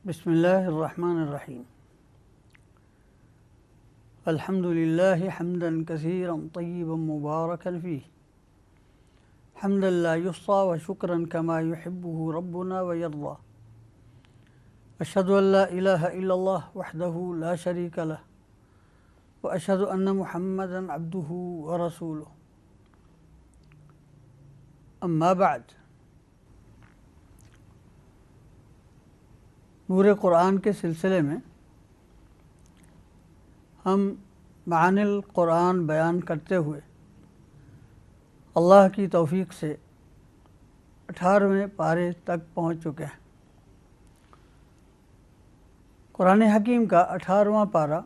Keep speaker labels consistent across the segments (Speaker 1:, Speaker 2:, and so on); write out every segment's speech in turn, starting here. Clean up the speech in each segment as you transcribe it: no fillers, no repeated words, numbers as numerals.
Speaker 1: بسم اللہ الرحمن الرحیم الحمد للہ حمدا کثیرا طیبا مبارکا فیہ حمدا لا یحصی وشکرا کما یحبہ ربنا ویرضی اشہد ان لا الہ الا اللہ وحدہ لا شریک لہ واشہد ان محمدا عبدہ ورسولہ اما بعد۔ نور قرآن کے سلسلے میں ہم معانی القرآن بیان کرتے ہوئے اللہ کی توفیق سے 18ویں پارے تک پہنچ چکے ہیں۔ قرآن حکیم کا 18واں پارہ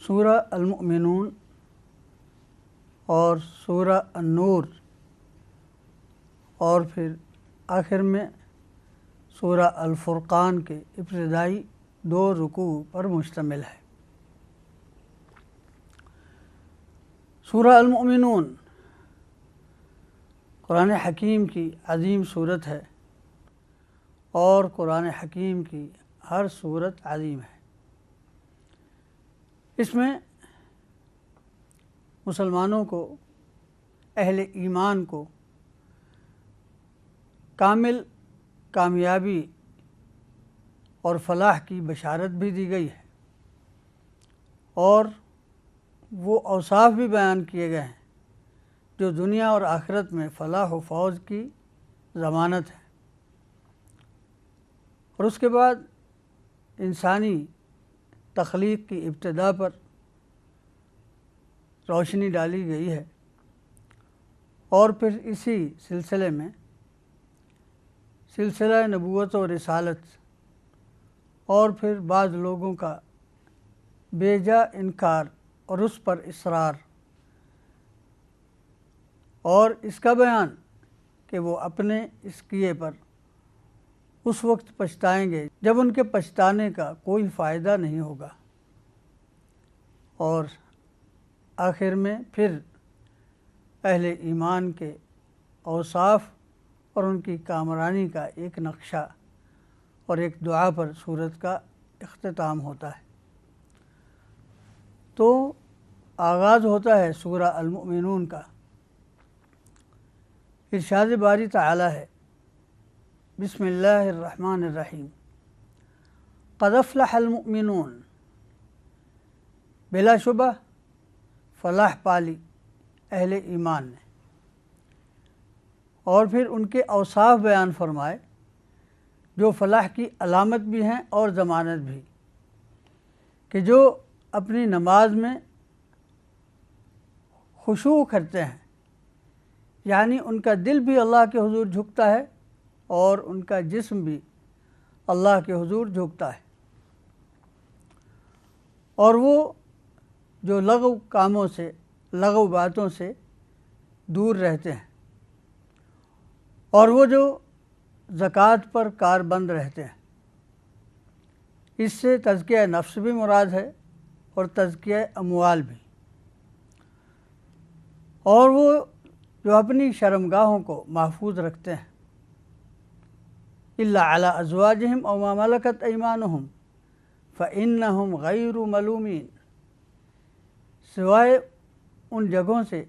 Speaker 1: سورہ المؤمنون اور سورہ النور اور پھر آخر میں سورہ الفرقان کے ابتدائی 2 رکوع پر مشتمل ہے۔ سورہ المؤمنون قرآن حکیم کی عظیم صورت ہے اور قرآن حکیم کی ہر صورت عظیم ہے۔ اس میں مسلمانوں کو، اہل ایمان کو کامل کامیابی اور فلاح کی بشارت بھی دی گئی ہے اور وہ اوصاف بھی بیان کیے گئے ہیں جو دنیا اور آخرت میں فلاح و فوز کی ضمانت ہے۔ اور اس کے بعد انسانی تخلیق کی ابتدا پر روشنی ڈالی گئی ہے اور پھر اسی سلسلے میں سلسلہ نبوت و رسالت اور پھر بعض لوگوں کا بے جا انکار اور اس پر اصرار اور اس کا بیان کہ وہ اپنے اس کیے پر اس وقت پچھتائیں گے جب ان کے پچھتانے کا کوئی فائدہ نہیں ہوگا، اور آخر میں پھر اہل ایمان کے اوصاف اور ان کی کامرانی کا ایک نقشہ اور ایک دعا پر سورت کا اختتام ہوتا ہے۔ تو آغاز ہوتا ہے سورہ المؤمنون کا۔ ارشاد باری تعالی ہے، بسم اللہ الرحمن الرحیم، قد افلح المؤمنون، بلا شبہ فلاح پالی اہل ایمان نے، اور پھر ان کے اوصاف بیان فرمائے جو فلاح کی علامت بھی ہیں اور ضمانت بھی، کہ جو اپنی نماز میں خشوع کرتے ہیں، یعنی ان کا دل بھی اللہ کے حضور جھکتا ہے اور ان کا جسم بھی اللہ کے حضور جھکتا ہے، اور وہ جو لغو کاموں سے، لغو باتوں سے دور رہتے ہیں، اور وہ جو زکوٰۃ پر کاربند رہتے ہیں۔ اس سے تزکیہ نفس بھی مراد ہے اور تزکیہ اموال بھی، اور وہ جو اپنی شرمگاہوں کو محفوظ رکھتے ہیں، الا علی ازواجہم او ما ملکت ایمانہم فانہم غیر ملومین، سوائے ان جگہوں سے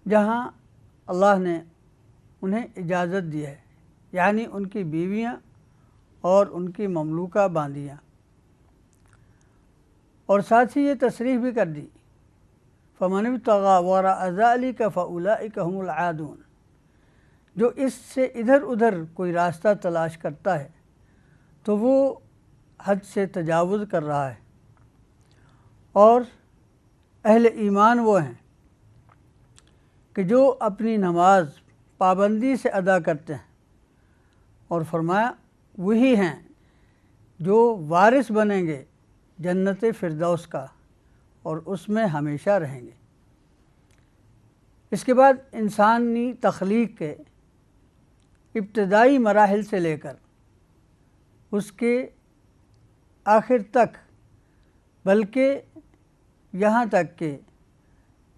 Speaker 1: جہاں اللہ نے انہیں اجازت دی ہے، یعنی ان کی بیویاں اور ان کی مملوکہ باندیاں، اور ساتھ ہی یہ تصریح بھی کر دی، فمن ابتغی وراء ذلک فاولئک هم العادون، جو اس سے ادھر ادھر کوئی راستہ تلاش کرتا ہے تو وہ حد سے تجاوز کر رہا ہے، اور اہل ایمان وہ ہیں کہ جو اپنی نماز پابندی سے ادا کرتے ہیں، اور فرمایا وہی ہیں جو وارث بنیں گے جنت فردوس کا اور اس میں ہمیشہ رہیں گے۔ اس کے بعد انسانی تخلیق کے ابتدائی مراحل سے لے کر اس کے آخر تک، بلکہ یہاں تک کہ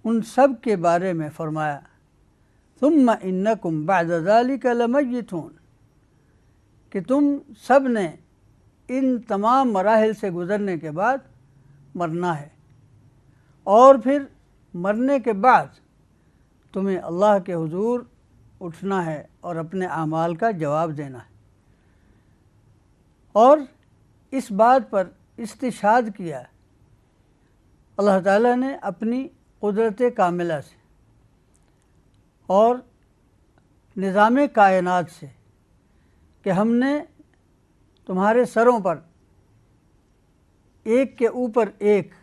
Speaker 1: ان سب کے بارے میں فرمایا ثم انکم بعد ذلک لمیتون، کہ تم سب نے ان تمام مراحل سے گزرنے کے بعد مرنا ہے، اور پھر مرنے کے بعد تمہیں اللہ کے حضور اٹھنا ہے اور اپنے اعمال کا جواب دینا ہے۔ اور اس بات پر استشہاد کیا اللہ تعالیٰ نے اپنی قدرت کاملہ سے اور نظام کائنات سے کہ ہم نے تمہارے سروں پر ایک کے اوپر ایک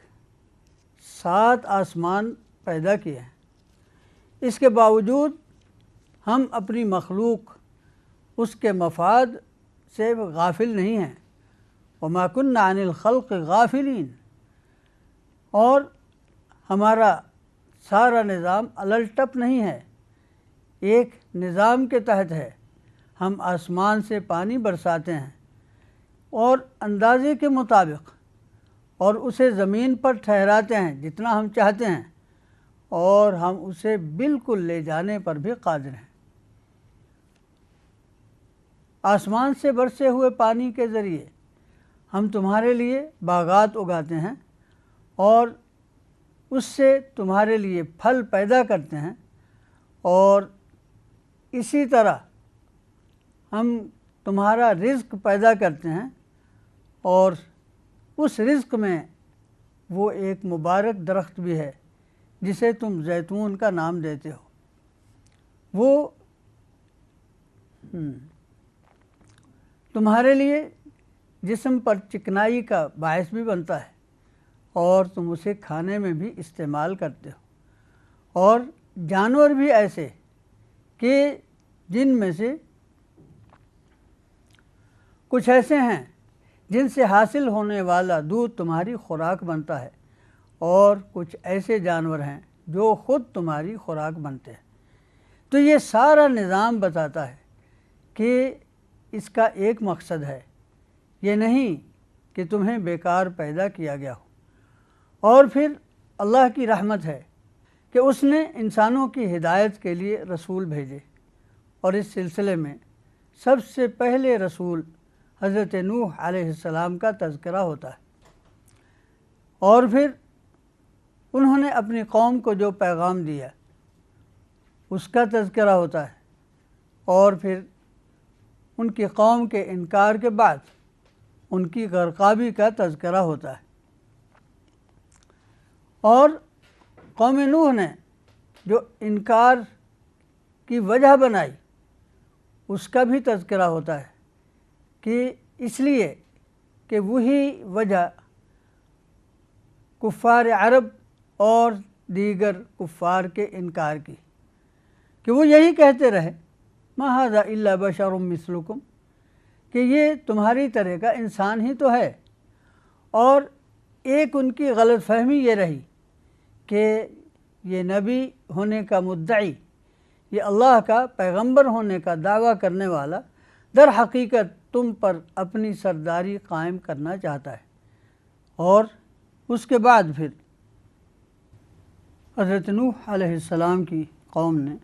Speaker 1: 7 آسمان پیدا کیے ہیں، اس کے باوجود ہم اپنی مخلوق اس کے مفاد سے غافل نہیں ہیں، وما كنا عن الخلق غافلین، اور ہمارا سارا نظام الٹپ نہیں ہے، ایک نظام کے تحت ہے۔ ہم آسمان سے پانی برساتے ہیں اور اندازے کے مطابق، اور اسے زمین پر ٹھہراتے ہیں جتنا ہم چاہتے ہیں، اور ہم اسے بالکل لے جانے پر بھی قادر ہیں۔ آسمان سے برسے ہوئے پانی کے ذریعے ہم تمہارے لیے باغات اگاتے ہیں اور اس سے تمہارے لیے پھل پیدا کرتے ہیں، اور اسی طرح ہم تمہارا رزق پیدا کرتے ہیں، اور اس رزق میں وہ ایک مبارک درخت بھی ہے جسے تم زیتون کا نام دیتے ہو، وہ تمہارے لیے جسم پر چکنائی کا باعث بھی بنتا ہے، اور تم اسے کھانے میں بھی استعمال کرتے ہو۔ اور جانور بھی ایسے کہ جن میں سے کچھ ایسے ہیں جن سے حاصل ہونے والا دودھ تمہاری خوراک بنتا ہے، اور کچھ ایسے جانور ہیں جو خود تمہاری خوراک بنتے ہیں۔ تو یہ سارا نظام بتاتا ہے کہ اس کا ایک مقصد ہے، یہ نہیں کہ تمہیں بیکار پیدا کیا گیا ہو۔ اور پھر اللہ کی رحمت ہے کہ اس نے انسانوں کی ہدایت کے لیے رسول بھیجے، اور اس سلسلے میں سب سے پہلے رسول حضرت نوح علیہ السلام کا تذکرہ ہوتا ہے، اور پھر انہوں نے اپنی قوم کو جو پیغام دیا اس کا تذکرہ ہوتا ہے، اور پھر ان کی قوم کے انکار کے بعد ان کی غرقابی کا تذکرہ ہوتا ہے، اور قوم نوح نے جو انکار کی وجہ بنائی اس کا بھی تذکرہ ہوتا ہے، کہ اس لیے کہ وہی وجہ کفار عرب اور دیگر کفار کے انکار کی، کہ وہ یہی کہتے رہے ما ھذا الا بشر مثلکم، کہ یہ تمہاری طرح کا انسان ہی تو ہے۔ اور ایک ان کی غلط فہمی یہ رہی کہ یہ نبی ہونے کا مدعی، یہ اللہ کا پیغمبر ہونے کا دعویٰ کرنے والا در حقیقت تم پر اپنی سرداری قائم کرنا چاہتا ہے۔ اور اس کے بعد پھر حضرت نوح علیہ السلام کی قوم نے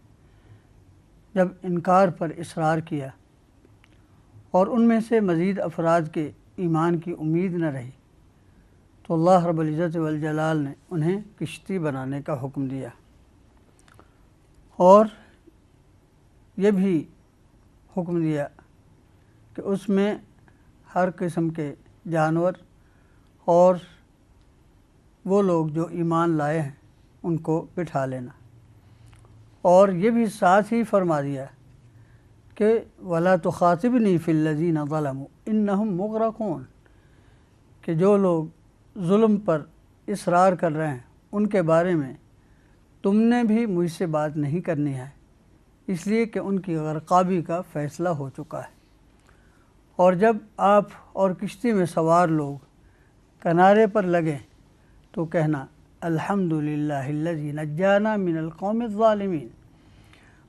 Speaker 1: جب انکار پر اصرار کیا اور ان میں سے مزید افراد کے ایمان کی امید نہ رہی، تو اللہ رب العزت والجلال نے انہیں کشتی بنانے کا حکم دیا، اور یہ بھی حکم دیا کہ اس میں ہر قسم کے جانور اور وہ لوگ جو ایمان لائے ہیں ان کو بٹھا لینا، اور یہ بھی ساتھ ہی فرما دیا کہ وَلَا تُخَاطِبْنِي فِي الَّذِينَ ظَلَمُوا إِنَّهُمْ مُغْرَقُونَ، کہ جو لوگ ظلم پر اصرار کر رہے ہیں ان کے بارے میں تم نے بھی مجھ سے بات نہیں کرنی ہے، اس لیے کہ ان کی غرقابی کا فیصلہ ہو چکا ہے۔ اور جب آپ اور کشتی میں سوار لوگ کنارے پر لگیں تو کہنا الحمدللہ الذی نجانا من القوم الظالمین،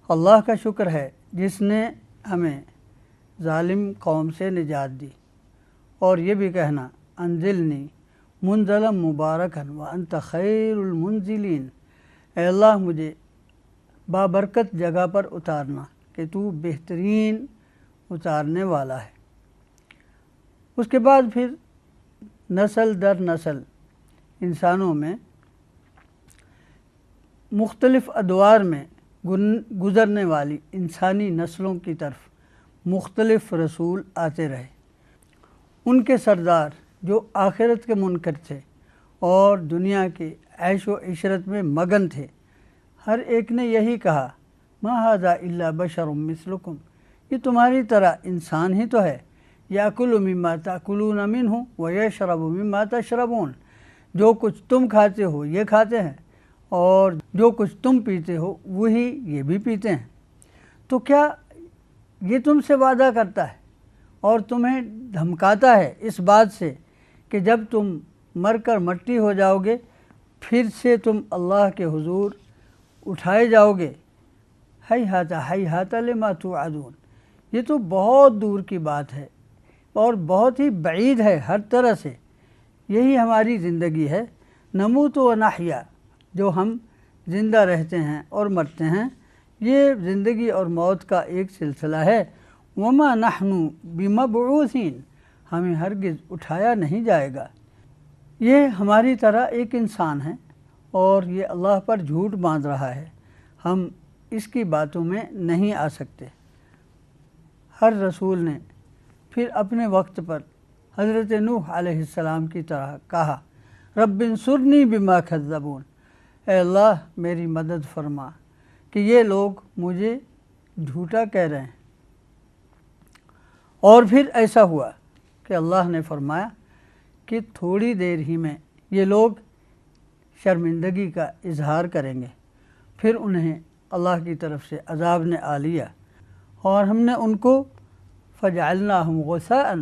Speaker 1: اللہ کا شکر ہے جس نے ہمیں ظالم قوم سے نجات دی۔ اور یہ بھی کہنا انزلنی منزلا مبارکا وانت خیر المنزلین، اے اللہ مجھے بابرکت جگہ پر اتارنا کہ تو بہترین اتارنے والا ہے۔ اس کے بعد پھر نسل در نسل انسانوں میں مختلف ادوار میں گزرنے والی انسانی نسلوں کی طرف مختلف رسول آتے رہے۔ ان کے سردار جو آخرت کے منکر تھے اور دنیا کے عیش و عشرت میں مگن تھے، ہر ایک نے یہی کہا، ما ھذا الا بشر مثلکم، یہ تمہاری طرح انسان ہی تو ہے، یاکل مما تاکلون منہ ویشرب مما تشربون، جو کچھ تم کھاتے ہو یہ کھاتے ہیں اور جو کچھ تم پیتے ہو وہی یہ بھی پیتے ہیں۔ تو کیا یہ تم سے وعدہ کرتا ہے اور تمہیں دھمکاتا ہے اس بات سے کہ جب تم مر کر مٹی ہو جاؤ گے پھر سے تم اللہ کے حضور اٹھائے جاؤ گے؟ ہیہات لما توعدون، یہ تو بہت دور کی بات ہے اور بہت ہی بعید ہے ہر طرح سے۔ یہی ہماری زندگی ہے، نموت و نحیا، جو ہم زندہ رہتے ہیں اور مرتے ہیں، یہ زندگی اور موت کا ایک سلسلہ ہے۔ وما نحن بمبعوثین، ہمیں ہرگز اٹھایا نہیں جائے گا۔ یہ ہماری طرح ایک انسان ہے اور یہ اللہ پر جھوٹ باندھ رہا ہے، ہم اس کی باتوں میں نہیں آ سکتے۔ ہر رسول نے پھر اپنے وقت پر حضرت نوح علیہ السلام کی طرح کہا، رب انصرنی بما کذبون، اے اللہ میری مدد فرما کہ یہ لوگ مجھے جھوٹا کہہ رہے ہیں۔ اور پھر ایسا ہوا کہ اللہ نے فرمایا کہ تھوڑی دیر ہی میں یہ لوگ شرمندگی کا اظہار کریں گے، پھر انہیں اللہ کی طرف سے عذاب نے آ لیا اور ہم نے ان کو فجعلناہم غثاء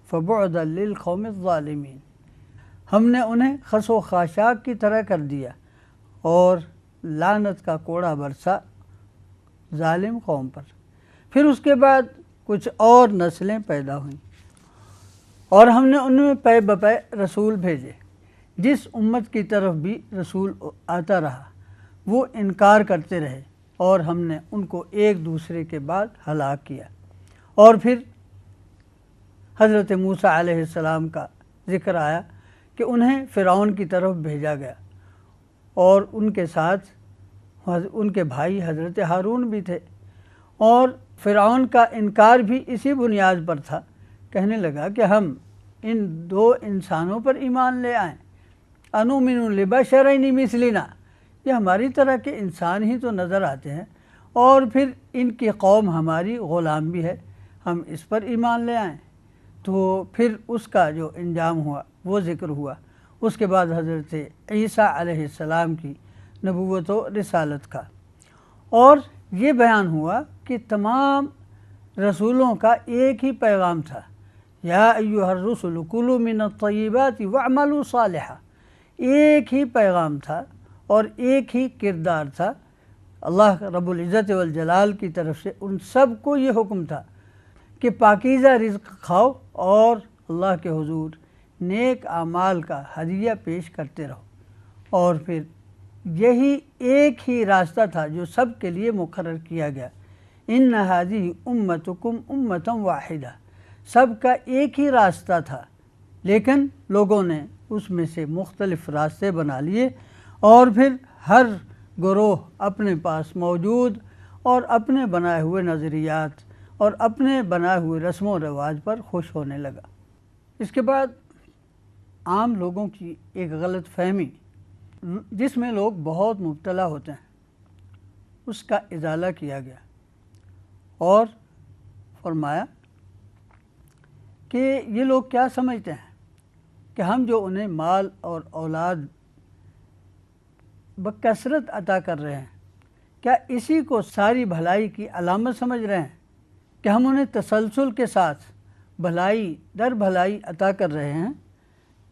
Speaker 1: فبعدا للقوم الظالمین، ہم نے انہیں خس و خاشاک کی طرح کر دیا اور لعنت کا کوڑا برسا ظالم قوم پر۔ پھر اس کے بعد کچھ اور نسلیں پیدا ہوئیں اور ہم نے ان میں پے بپے رسول بھیجے، جس امت کی طرف بھی رسول آتا رہا وہ انکار کرتے رہے اور ہم نے ان کو ایک دوسرے کے بعد ہلاک کیا۔ اور پھر حضرت موسیٰ علیہ السلام کا ذکر آیا کہ انہیں فرعون کی طرف بھیجا گیا اور ان کے ساتھ ان کے بھائی حضرت ہارون بھی تھے، اور فرعون کا انکار بھی اسی بنیاد پر تھا، کہنے لگا کہ ہم ان دو انسانوں پر ایمان لے آئیں، انؤمن لبشرین مثلنا، یہ ہماری طرح کے انسان ہی تو نظر آتے ہیں اور پھر ان کی قوم ہماری غلام بھی ہے، ہم اس پر ایمان لے آئیں۔ تو پھر اس کا جو انجام ہوا وہ ذکر ہوا۔ اس کے بعد حضرت عیسیٰ علیہ السلام کی نبوت و رسالت کا، اور یہ بیان ہوا کہ تمام رسولوں کا ایک ہی پیغام تھا، یا ایھا الرسل کلوا من الطیبات واعملوا صالحا، ایک ہی پیغام تھا اور ایک ہی کردار تھا۔ اللہ رب العزت والجلال کی طرف سے ان سب کو یہ حکم تھا کہ پاکیزہ رزق کھاؤ اور اللہ کے حضور نیک اعمال کا ہدیہ پیش کرتے رہو۔ اور پھر یہی ایک ہی راستہ تھا جو سب کے لیے مقرر کیا گیا، ان ھذہ امتکم امۃ واحدہ، سب کا ایک ہی راستہ تھا، لیکن لوگوں نے اس میں سے مختلف راستے بنا لیے اور پھر ہر گروہ اپنے پاس موجود اور اپنے بنائے ہوئے نظریات اور اپنے بنائے ہوئے رسم و رواج پر خوش ہونے لگا۔ اس کے بعد عام لوگوں کی ایک غلط فہمی جس میں لوگ بہت مبتلا ہوتے ہیں، اس کا ازالہ کیا گیا اور فرمایا کہ یہ لوگ کیا سمجھتے ہیں کہ ہم جو انہیں مال اور اولاد بکثرت عطا کر رہے ہیں، کیا اسی کو ساری بھلائی کی علامت سمجھ رہے ہیں کہ ہم انہیں تسلسل کے ساتھ بھلائی در بھلائی عطا کر رہے ہیں؟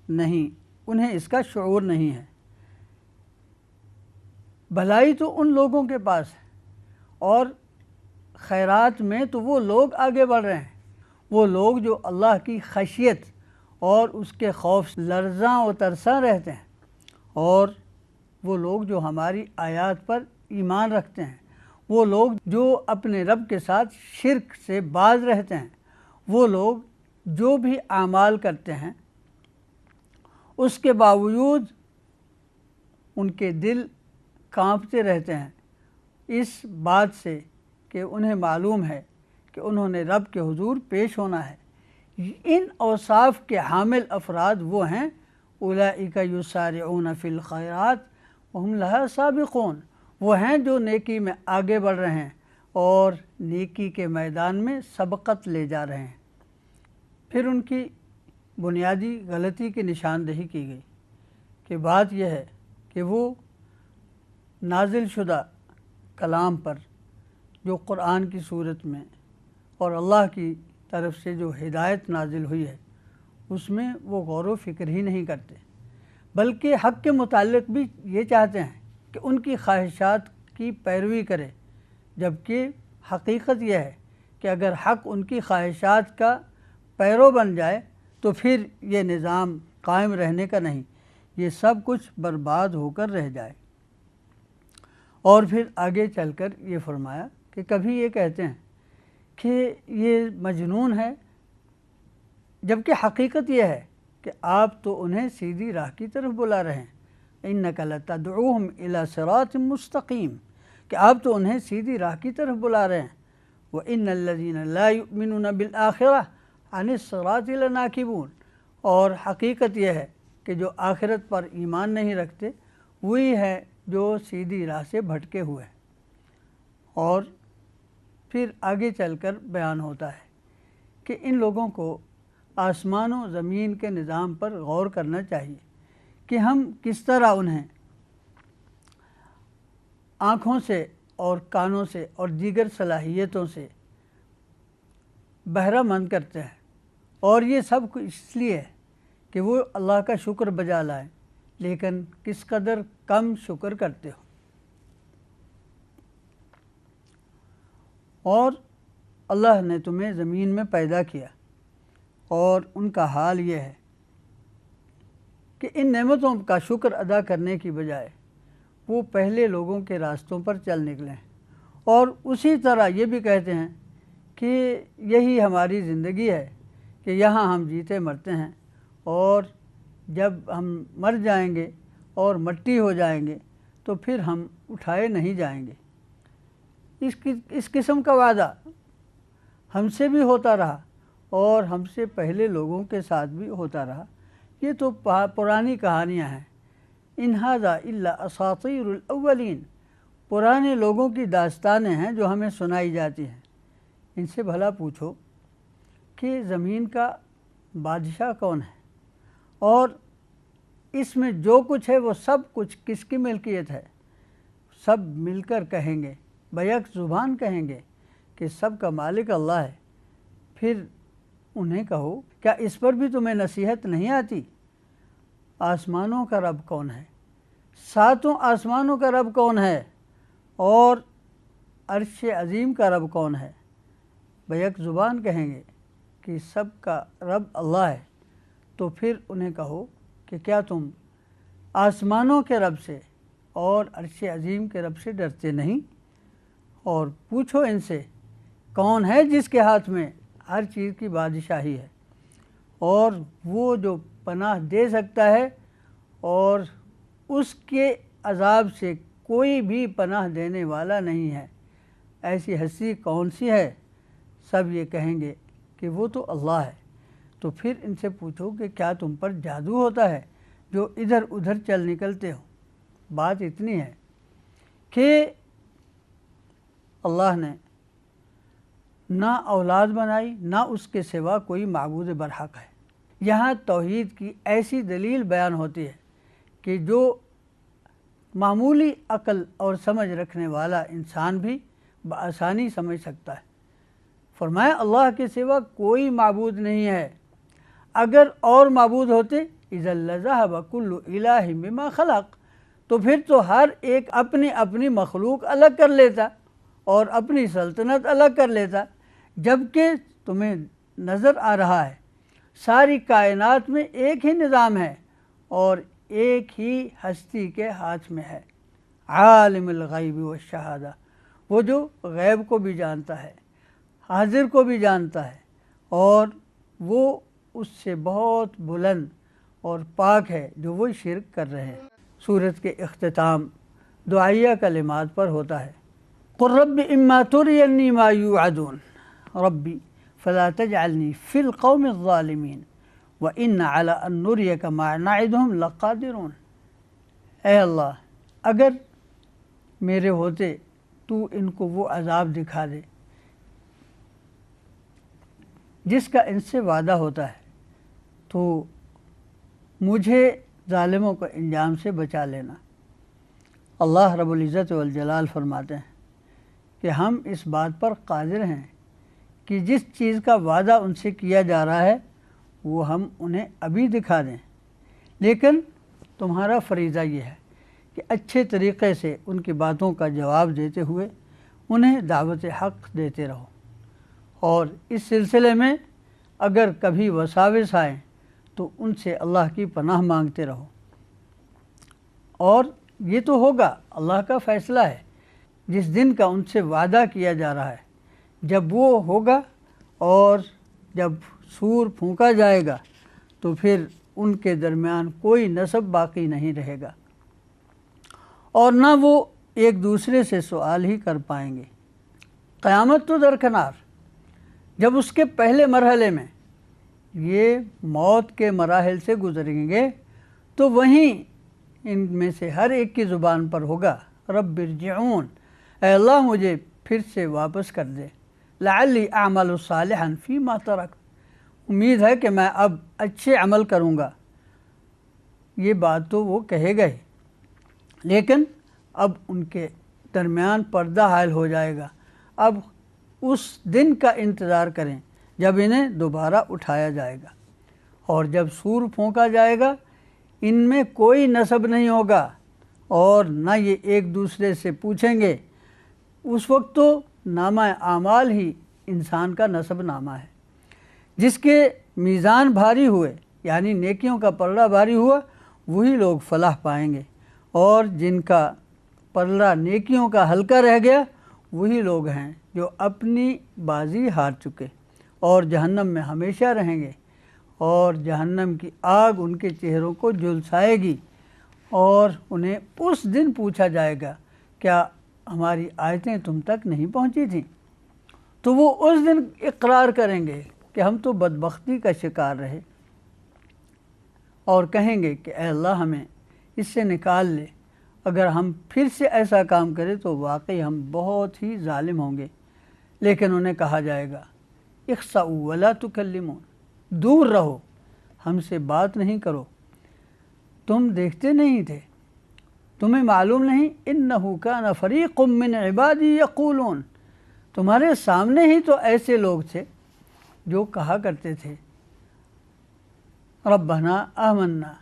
Speaker 1: نہیں، انہیں اس کا شعور نہیں ہے۔ بھلائی تو ان لوگوں کے پاس ہے اور خیرات میں تو وہ لوگ آگے بڑھ رہے ہیں، وہ لوگ جو اللہ کی خشیت اور اس کے خوف سے لرزاں و ترساں رہتے ہیں، اور وہ لوگ جو ہماری آیات پر ایمان رکھتے ہیں، وہ لوگ جو اپنے رب کے ساتھ شرک سے باز رہتے ہیں، وہ لوگ جو بھی اعمال کرتے ہیں اس کے باوجود ان کے دل کانپتے رہتے ہیں اس بات سے کہ انہیں معلوم ہے کہ انہوں نے رب کے حضور پیش ہونا ہے۔ ان اوصاف کے حامل افراد وہ ہیں اولئک یسارعون فی الخیرات وہم لہا سابقون، وہ ہیں جو نیکی میں آگے بڑھ رہے ہیں اور نیکی کے میدان میں سبقت لے جا رہے ہیں۔ پھر ان کی بنیادی غلطی کی نشاندہی کی گئی کہ بات یہ ہے کہ وہ نازل شدہ کلام پر جو قرآن کی صورت میں اور اللہ کی طرف سے جو ہدایت نازل ہوئی ہے اس میں وہ غور و فکر ہی نہیں کرتے، بلکہ حق کے متعلق بھی یہ چاہتے ہیں کہ ان کی خواہشات کی پیروی کرے، جبکہ حقیقت یہ ہے کہ اگر حق ان کی خواہشات کا پیرو بن جائے تو پھر یہ نظام قائم رہنے کا نہیں، یہ سب کچھ برباد ہو کر رہ جائے۔ اور پھر آگے چل کر یہ فرمایا کہ کبھی یہ کہتے ہیں کہ یہ مجنون ہے، جبکہ حقیقت یہ ہے کہ آپ تو انہیں سیدھی راہ کی طرف بلا رہے ہیں۔ اِنَّكَ لَتَدْعُوهُمْ إِلَى صِرَاطٍ مُسْتَقِيمٍ، کہ آپ تو انہیں سیدھی راہ کی طرف بلا رہے ہیں۔ وَإِنَّ الَّذِينَ لَا يُؤْمِنُونَ بِالْآخِرَةِ عَنِ الصِّرَاطِ لَنَاكِبُونَ، اور حقیقت یہ ہے کہ جو آخرت پر ایمان نہیں رکھتے وہی ہے جو سیدھی راہ سے بھٹکے ہوئے ہیں۔ اور پھر آگے چل کر بیان ہوتا ہے کہ ان لوگوں کو آسمان و زمین کے نظام پر غور کرنا چاہیے کہ ہم کس طرح انہیں آنکھوں سے اور کانوں سے اور دیگر صلاحیتوں سے بہرہ مند کرتے ہیں، اور یہ سب کچھ اس لیے ہے کہ وہ اللہ کا شکر بجا لائیں، لیکن کس قدر کم شکر کرتے ہو۔ اور اللہ نے تمہیں زمین میں پیدا کیا، اور ان کا حال یہ ہے کہ ان نعمتوں کا شکر ادا کرنے کی بجائے وہ پہلے لوگوں کے راستوں پر چل نکلے ہیں، اور اسی طرح یہ بھی کہتے ہیں کہ یہی ہماری زندگی ہے کہ یہاں ہم جیتے مرتے ہیں، اور جب ہم مر جائیں گے اور مٹی ہو جائیں گے تو پھر ہم اٹھائے نہیں جائیں گے۔ اس قسم کا وعدہ ہم سے بھی ہوتا رہا اور ہم سے پہلے لوگوں کے ساتھ بھی ہوتا رہا، یہ تو پرانی کہانیاں ہیں۔ ان ھذا الا اساطیر الاولین، پرانے لوگوں کی داستانیں ہیں جو ہمیں سنائی جاتی ہیں۔ ان سے بھلا پوچھو کہ زمین کا بادشاہ کون ہے، اور اس میں جو کچھ ہے وہ سب کچھ کس کی ملکیت ہے؟ سب مل کر کہیں گے، بیک زبان کہیں گے کہ سب کا مالک اللہ ہے۔ پھر انہیں کہو کیا اس پر بھی تمہیں نصیحت نہیں آتی؟ آسمانوں کا رب کون ہے؟ ساتوں آسمانوں کا رب کون ہے؟ اور عرش عظیم کا رب کون ہے؟ بیک زبان کہیں گے کہ سب کا رب اللہ ہے۔ تو پھر انہیں کہو کہ کیا تم آسمانوں کے رب سے اور عرش عظیم کے رب سے ڈرتے نہیں؟ اور پوچھو ان سے کون ہے جس کے ہاتھ میں ہر چیز کی بادشاہی ہے، اور وہ جو پناہ دے سکتا ہے اور اس کے عذاب سے کوئی بھی پناہ دینے والا نہیں ہے، ایسی ہستی کون سی ہے؟ سب یہ کہیں گے کہ وہ تو اللہ ہے۔ تو پھر ان سے پوچھو کہ کیا تم پر جادو ہوتا ہے جو ادھر ادھر چل نکلتے ہو؟ بات اتنی ہے کہ اللہ نے نہ اولاد بنائی، نہ اس کے سوا کوئی معبود برحق ہے۔ یہاں توحید کی ایسی دلیل بیان ہوتی ہے کہ جو معمولی عقل اور سمجھ رکھنے والا انسان بھی بآسانی سمجھ سکتا ہے۔ فرمایا اللہ کے سوا کوئی معبود نہیں ہے، اگر اور معبود ہوتے اذا لذهب كل الہ بما خلق، تو پھر تو ہر ایک اپنی اپنی مخلوق الگ کر لیتا اور اپنی سلطنت الگ کر لیتا، جبکہ تمہیں نظر آ رہا ہے ساری کائنات میں ایک ہی نظام ہے اور ایک ہی ہستی کے ہاتھ میں ہے، عالم الغیب والشہادہ، وہ جو غیب کو بھی جانتا ہے، حاضر کو بھی جانتا ہے، اور وہ اس سے بہت بلند اور پاک ہے جو وہ شرک کر رہے ہیں۔ سورت کے اختتام دعائیہ کلمات پر ہوتا ہے، قُل رَبِّ إِمَّا تُرِيَنِّي مَا يُوعَدُونَ رَبِّ فَلَا تَجْعَلْنِي فِي الْقَوْمِ الظَّالِمِينَ وَإِنَّ عَلَىٰ أَن نُّرِيَكَ مَا نَعِدُهُمْ لَقَادِرُونَ۔ اے اللہ، اگر میرے ہوتے تو ان کو وہ عذاب دکھا دے جس کا ان سے وعدہ ہوتا ہے، تو مجھے ظالموں کو انجام سے بچا لینا۔ اللہ رب العزت والجلال فرماتے ہیں کہ ہم اس بات پر قادر ہیں کہ جس چیز کا وعدہ ان سے کیا جا رہا ہے وہ ہم انہیں ابھی دکھا دیں، لیکن تمہارا فریضہ یہ ہے کہ اچھے طریقے سے ان کی باتوں کا جواب دیتے ہوئے انہیں دعوت حق دیتے رہو، اور اس سلسلے میں اگر کبھی وساوس آئیں تو ان سے اللہ کی پناہ مانگتے رہو، اور یہ تو ہوگا اللہ کا فیصلہ ہے جس دن کا ان سے وعدہ کیا جا رہا ہے، جب وہ ہوگا اور جب سور پھونکا جائے گا تو پھر ان کے درمیان کوئی نسب باقی نہیں رہے گا، اور نہ وہ ایک دوسرے سے سوال ہی کر پائیں گے۔ قیامت تو درکنار، جب اس کے پہلے مرحلے میں یہ موت کے مراحل سے گزریں گے تو وہیں ان میں سے ہر ایک کی زبان پر ہوگا، رب ارجعون، اے اللہ مجھے پھر سے واپس کر دے، لعلی اعمل صالحا فیما ترکت، امید ہے کہ میں اب اچھے عمل کروں گا۔ یہ بات تو وہ کہے گا ہی، لیکن اب ان کے درمیان پردہ حائل ہو جائے گا۔ اب اس دن کا انتظار کریں جب انہیں دوبارہ اٹھایا جائے گا، اور جب سور پھونکا جائے گا ان میں کوئی نسب نہیں ہوگا اور نہ یہ ایک دوسرے سے پوچھیں گے۔ اس وقت تو نامہ اعمال ہی انسان کا نسب نامہ ہے، جس کے میزان بھاری ہوئے یعنی نیکیوں کا پلڑا بھاری ہوا وہی لوگ فلاح پائیں گے، اور جن کا پلڑا نیکیوں کا ہلکا رہ گیا وہی لوگ ہیں جو اپنی بازی ہار چکے اور جہنم میں ہمیشہ رہیں گے، اور جہنم کی آگ ان کے چہروں کو جھلسائے گی، اور انہیں اس دن پوچھا جائے گا کیا ہماری آیتیں تم تک نہیں پہنچی تھیں؟ تو وہ اس دن اقرار کریں گے کہ ہم تو بدبختی کا شکار رہے، اور کہیں گے کہ اے اللہ ہمیں اس سے نکال لے، اگر ہم پھر سے ایسا کام کریں تو واقعی ہم بہت ہی ظالم ہوں گے۔ لیکن انہیں کہا جائے گا اخسؤوا ولا تکلمون، دور رہو، ہم سے بات نہیں کرو، تم دیکھتے نہیں تھے، تمہیں معلوم نہیں، انہ کان فریق من عبادی یقولون، تمہارے سامنے ہی تو ایسے لوگ تھے جو کہا کرتے تھے ربنا آمنا،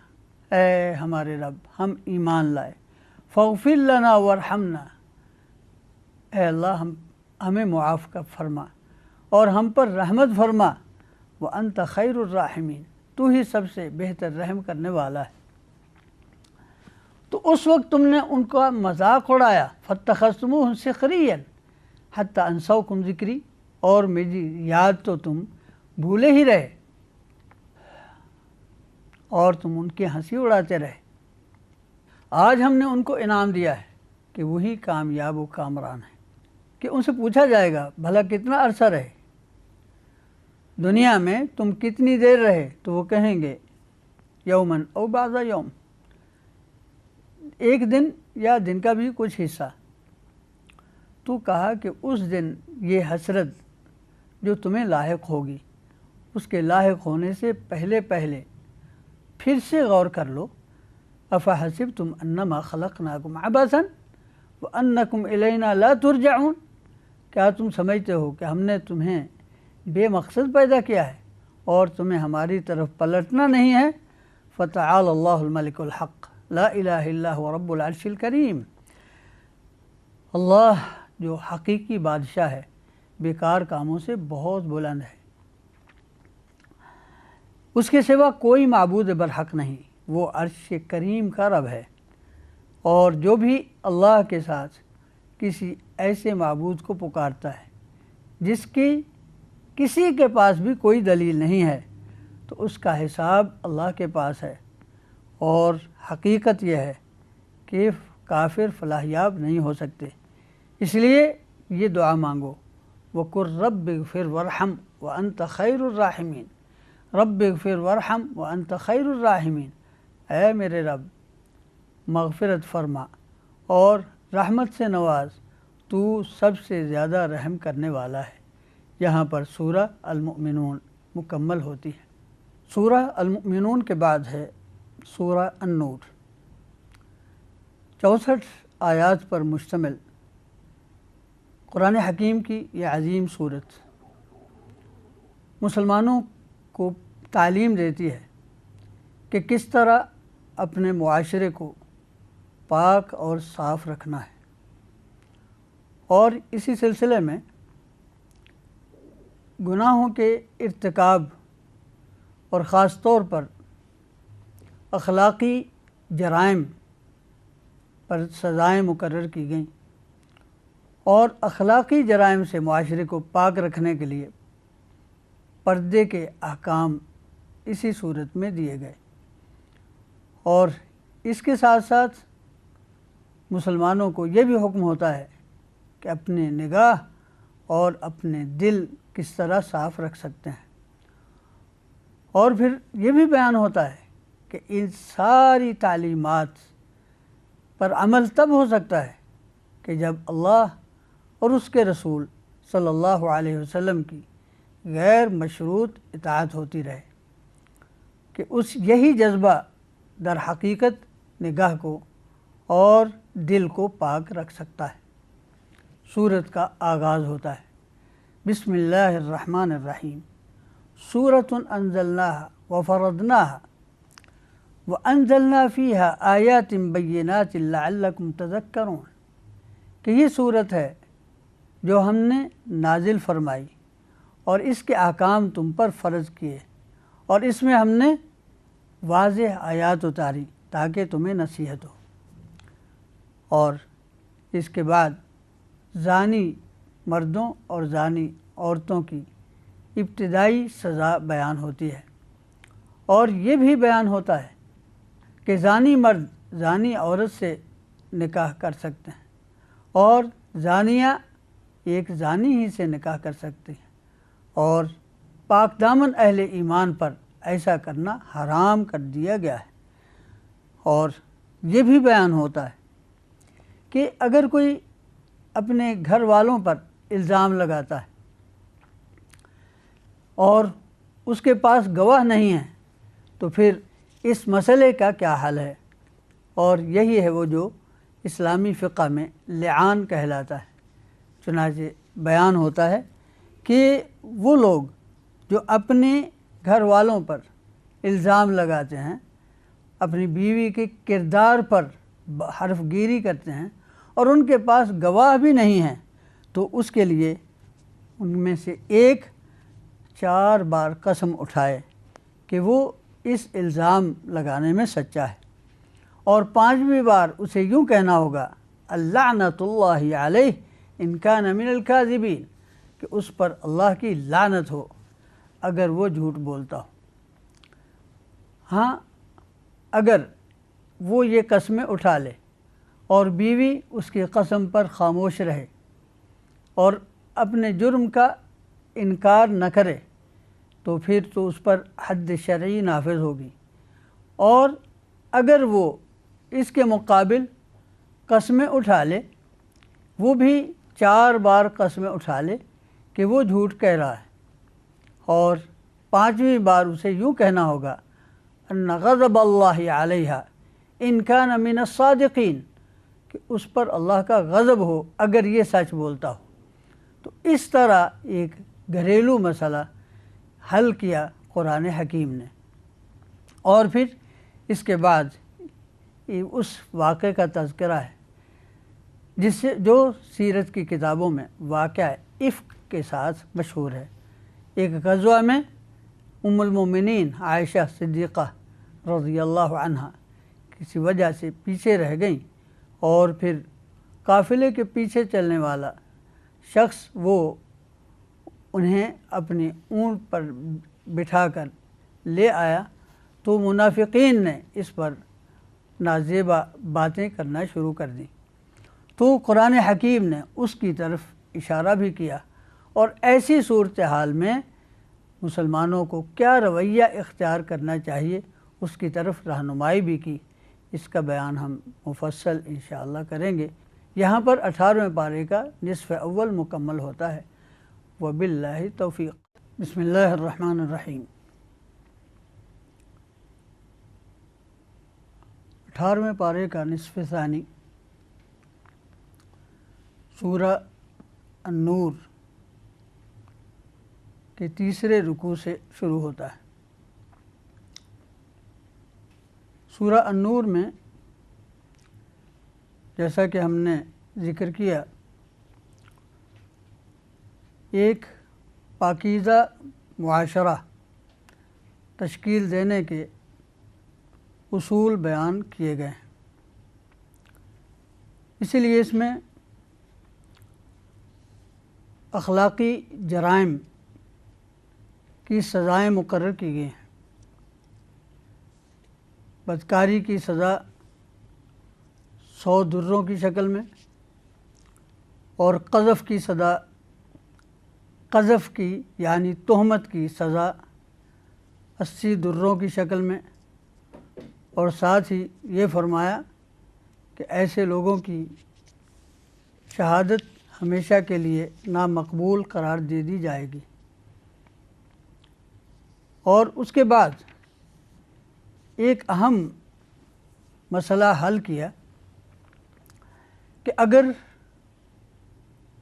Speaker 1: اے ہمارے رب ہم ایمان لائے، فاغفر لنا وارحمنا، اے اللہ ہمیں معاف کر فرما اور ہم پر رحمت فرما، وانت خیر الراحمین، تو ہی سب سے بہتر رحم کرنے والا ہے۔ تو اس وقت تم نے ان کا مذاق اڑایا، فاتخذتموہ سخریا حتی انسوکم ذکری، اور میری یاد تو تم بھولے ہی رہے اور تم ان کی ہنسی اڑاتے رہے۔ آج ہم نے ان کو انعام دیا ہے کہ وہی کامیاب و کامران ہیں، کہ ان سے پوچھا جائے گا بھلا کتنا عرصہ رہے دنیا میں، تم کتنی دیر رہے؟ تو وہ کہیں گے یومن او بعض یوم، ایک دن یا دن کا بھی کچھ حصہ۔ تو کہا کہ اس دن یہ حسرت جو تمہیں لاحق ہوگی، اس کے لاحق ہونے سے پہلے پھر سے غور کر لو، افحسبتم انما خلقناکم عبثا وانکم الینا لا ترجعون، کیا تم سمجھتے ہو کہ ہم نے تمہیں بے مقصد پیدا کیا ہے اور تمہیں ہماری طرف پلٹنا نہیں ہے؟ فتعال اللہ الملک الحق لا الہ الا هو رب العرش الکریم، اللہ جو حقیقی بادشاہ ہے بیکار کاموں سے بہت بلند ہے، اس کے سوا کوئی معبود برحق نہیں، وہ عرش کریم کا رب ہے۔ اور جو بھی اللہ کے ساتھ کسی ایسے معبود کو پکارتا ہے جس کی کسی کے پاس بھی کوئی دلیل نہیں ہے تو اس کا حساب اللہ کے پاس ہے، اور حقیقت یہ ہے کہ کافر فلاح یاب نہیں ہو سکتے۔ اس لیے یہ دعا مانگو، وَقُلْ رَبِّ اغْفِرْ وَارْحَمْ وَأَنْتَ خَيْرُ الرَّاحِمِينَ، رب اغفر وارحم وَأَنْتَ خَيْرُ الرَّاحِمِينَ، اے میرے رب مغفرت فرما اور رحمت سے نواز، تو سب سے زیادہ رحم کرنے والا ہے۔ یہاں پر سورہ المؤمنون مکمل ہوتی ہے۔ سورہ المؤمنون کے بعد ہے سورہ النور، 64 آیات پر مشتمل قرآن حکیم کی یہ عظیم سورت مسلمانوں کو تعلیم دیتی ہے کہ کس طرح اپنے معاشرے کو پاک اور صاف رکھنا ہے، اور اسی سلسلے میں گناہوں کے ارتکاب اور خاص طور پر اخلاقی جرائم پر سزائیں مقرر کی گئیں، اور اخلاقی جرائم سے معاشرے کو پاک رکھنے کے لیے پردے کے احکام اسی صورت میں دیے گئے، اور اس کے ساتھ ساتھ مسلمانوں کو یہ بھی حکم ہوتا ہے کہ اپنے نگاہ اور اپنے دل کس طرح صاف رکھ سکتے ہیں، اور پھر یہ بھی بیان ہوتا ہے کہ ان ساری تعلیمات پر عمل تب ہو سکتا ہے کہ جب اللہ اور اس کے رسول صلی اللہ علیہ وسلم کی غیر مشروط اطاعت ہوتی رہے، کہ یہی جذبہ در حقیقت نگاہ کو اور دل کو پاک رکھ سکتا ہے۔ سورت کا آغاز ہوتا ہے بسم اللہ الرحمن الرحیم، سورۃ انزلناها وفرضناها وانزلنا فیها آیات بینات لعلکم تذکرون، کہ یہ صورت ہے جو ہم نے نازل فرمائی اور اس کے احکام تم پر فرض کیے، اور اس میں ہم نے واضح آیات اتاری تاکہ تمہیں نصیحت ہو۔ اور اس کے بعد زانی مردوں اور زانی عورتوں کی ابتدائی سزا بیان ہوتی ہے، اور یہ بھی بیان ہوتا ہے کہ زانی مرد زانی عورت سے نکاح کر سکتے ہیں، اور زانیہ ایک زانی ہی سے نکاح کر سکتے ہیں، اور پاک دامن اہل ایمان پر ایسا کرنا حرام کر دیا گیا ہے۔ اور یہ بھی بیان ہوتا ہے کہ اگر کوئی اپنے گھر والوں پر الزام لگاتا ہے اور اس کے پاس گواہ نہیں ہے تو پھر اس مسئلے کا کیا حل ہے، اور یہی ہے وہ جو اسلامی فقہ میں لعان کہلاتا ہے۔ چنانچہ بیان ہوتا ہے کہ وہ لوگ جو اپنے گھر والوں پر الزام لگاتے ہیں، اپنی بیوی کے کردار پر حرف گیری کرتے ہیں اور ان کے پاس گواہ بھی نہیں ہیں، تو اس کے لیے ان میں سے ایک 4 بار قسم اٹھائے کہ وہ اس الزام لگانے میں سچا ہے، اور 5ویں بار اسے یوں کہنا ہوگا اللعنۃ اللہ علیہ ان کان من الکاذبین، کہ اس پر اللہ کی لعنت ہو اگر وہ جھوٹ بولتا ہو۔ ہاں، اگر وہ یہ قسمیں اٹھا لے اور بیوی اس کی قسم پر خاموش رہے اور اپنے جرم کا انکار نہ کرے تو پھر تو اس پر حد شرعی نافذ ہوگی، اور اگر وہ اس کے مقابل قسمیں اٹھا لے، وہ بھی 4 بار قسمیں اٹھا لے کہ وہ جھوٹ کہہ رہا ہے، اور 5ویں بار اسے یوں کہنا ہوگا ان غضب اللہ علیہ ان کان من الصادقین، کہ اس پر اللہ کا غضب ہو اگر یہ سچ بولتا ہو۔ تو اس طرح ایک گھریلو مسئلہ حل کیا قرآن حکیم نے، اور پھر اس کے بعد اس واقعے کا تذکرہ ہے جس سے جو سیرت کی کتابوں میں واقعہ افک کے ساتھ مشہور ہے۔ ایک غزوہ میں ام المومنین عائشہ صدیقہ رضی اللہ عنہ کسی وجہ سے پیچھے رہ گئیں، اور پھر قافلے کے پیچھے چلنے والا شخص وہ انہیں اپنی اونٹ پر بٹھا کر لے آیا تو منافقین نے اس پر نازیبا باتیں کرنا شروع کر دیں، تو قرآن حکیم نے اس کی طرف اشارہ بھی کیا اور ایسی صورتحال میں مسلمانوں کو کیا رویہ اختیار کرنا چاہیے اس کی طرف رہنمائی بھی کی۔ اس کا بیان ہم مفصل انشاءاللہ کریں گے۔ یہاں پر 18ویں پارے کا نصف اول مکمل ہوتا ہے۔ وباللہ توفیق۔ بسم اللہ الرحمن الرحیم۔ 18ویں پارے کا نصف ثانی سورہ النور کے تیسرے رکوع سے شروع ہوتا ہے۔ سورہ النور میں جیسا کہ ہم نے ذکر کیا، ایک پاکیزہ معاشرہ تشکیل دینے کے اصول بیان کیے گئے ہیں، اسی لیے اس میں اخلاقی جرائم کی سزائیں مقرر کی گئی ہیں۔ بدکاری کی سزا 100 دروں کی شکل میں، اور قذف کی سزا، قذف کی یعنی تہمت کی سزا 80 دروں کی شکل میں، اور ساتھ ہی یہ فرمایا کہ ایسے لوگوں کی شہادت ہمیشہ کے لیے نامقبول قرار دے دی جائے گی۔ اور اس کے بعد ایک اہم مسئلہ حل کیا کہ اگر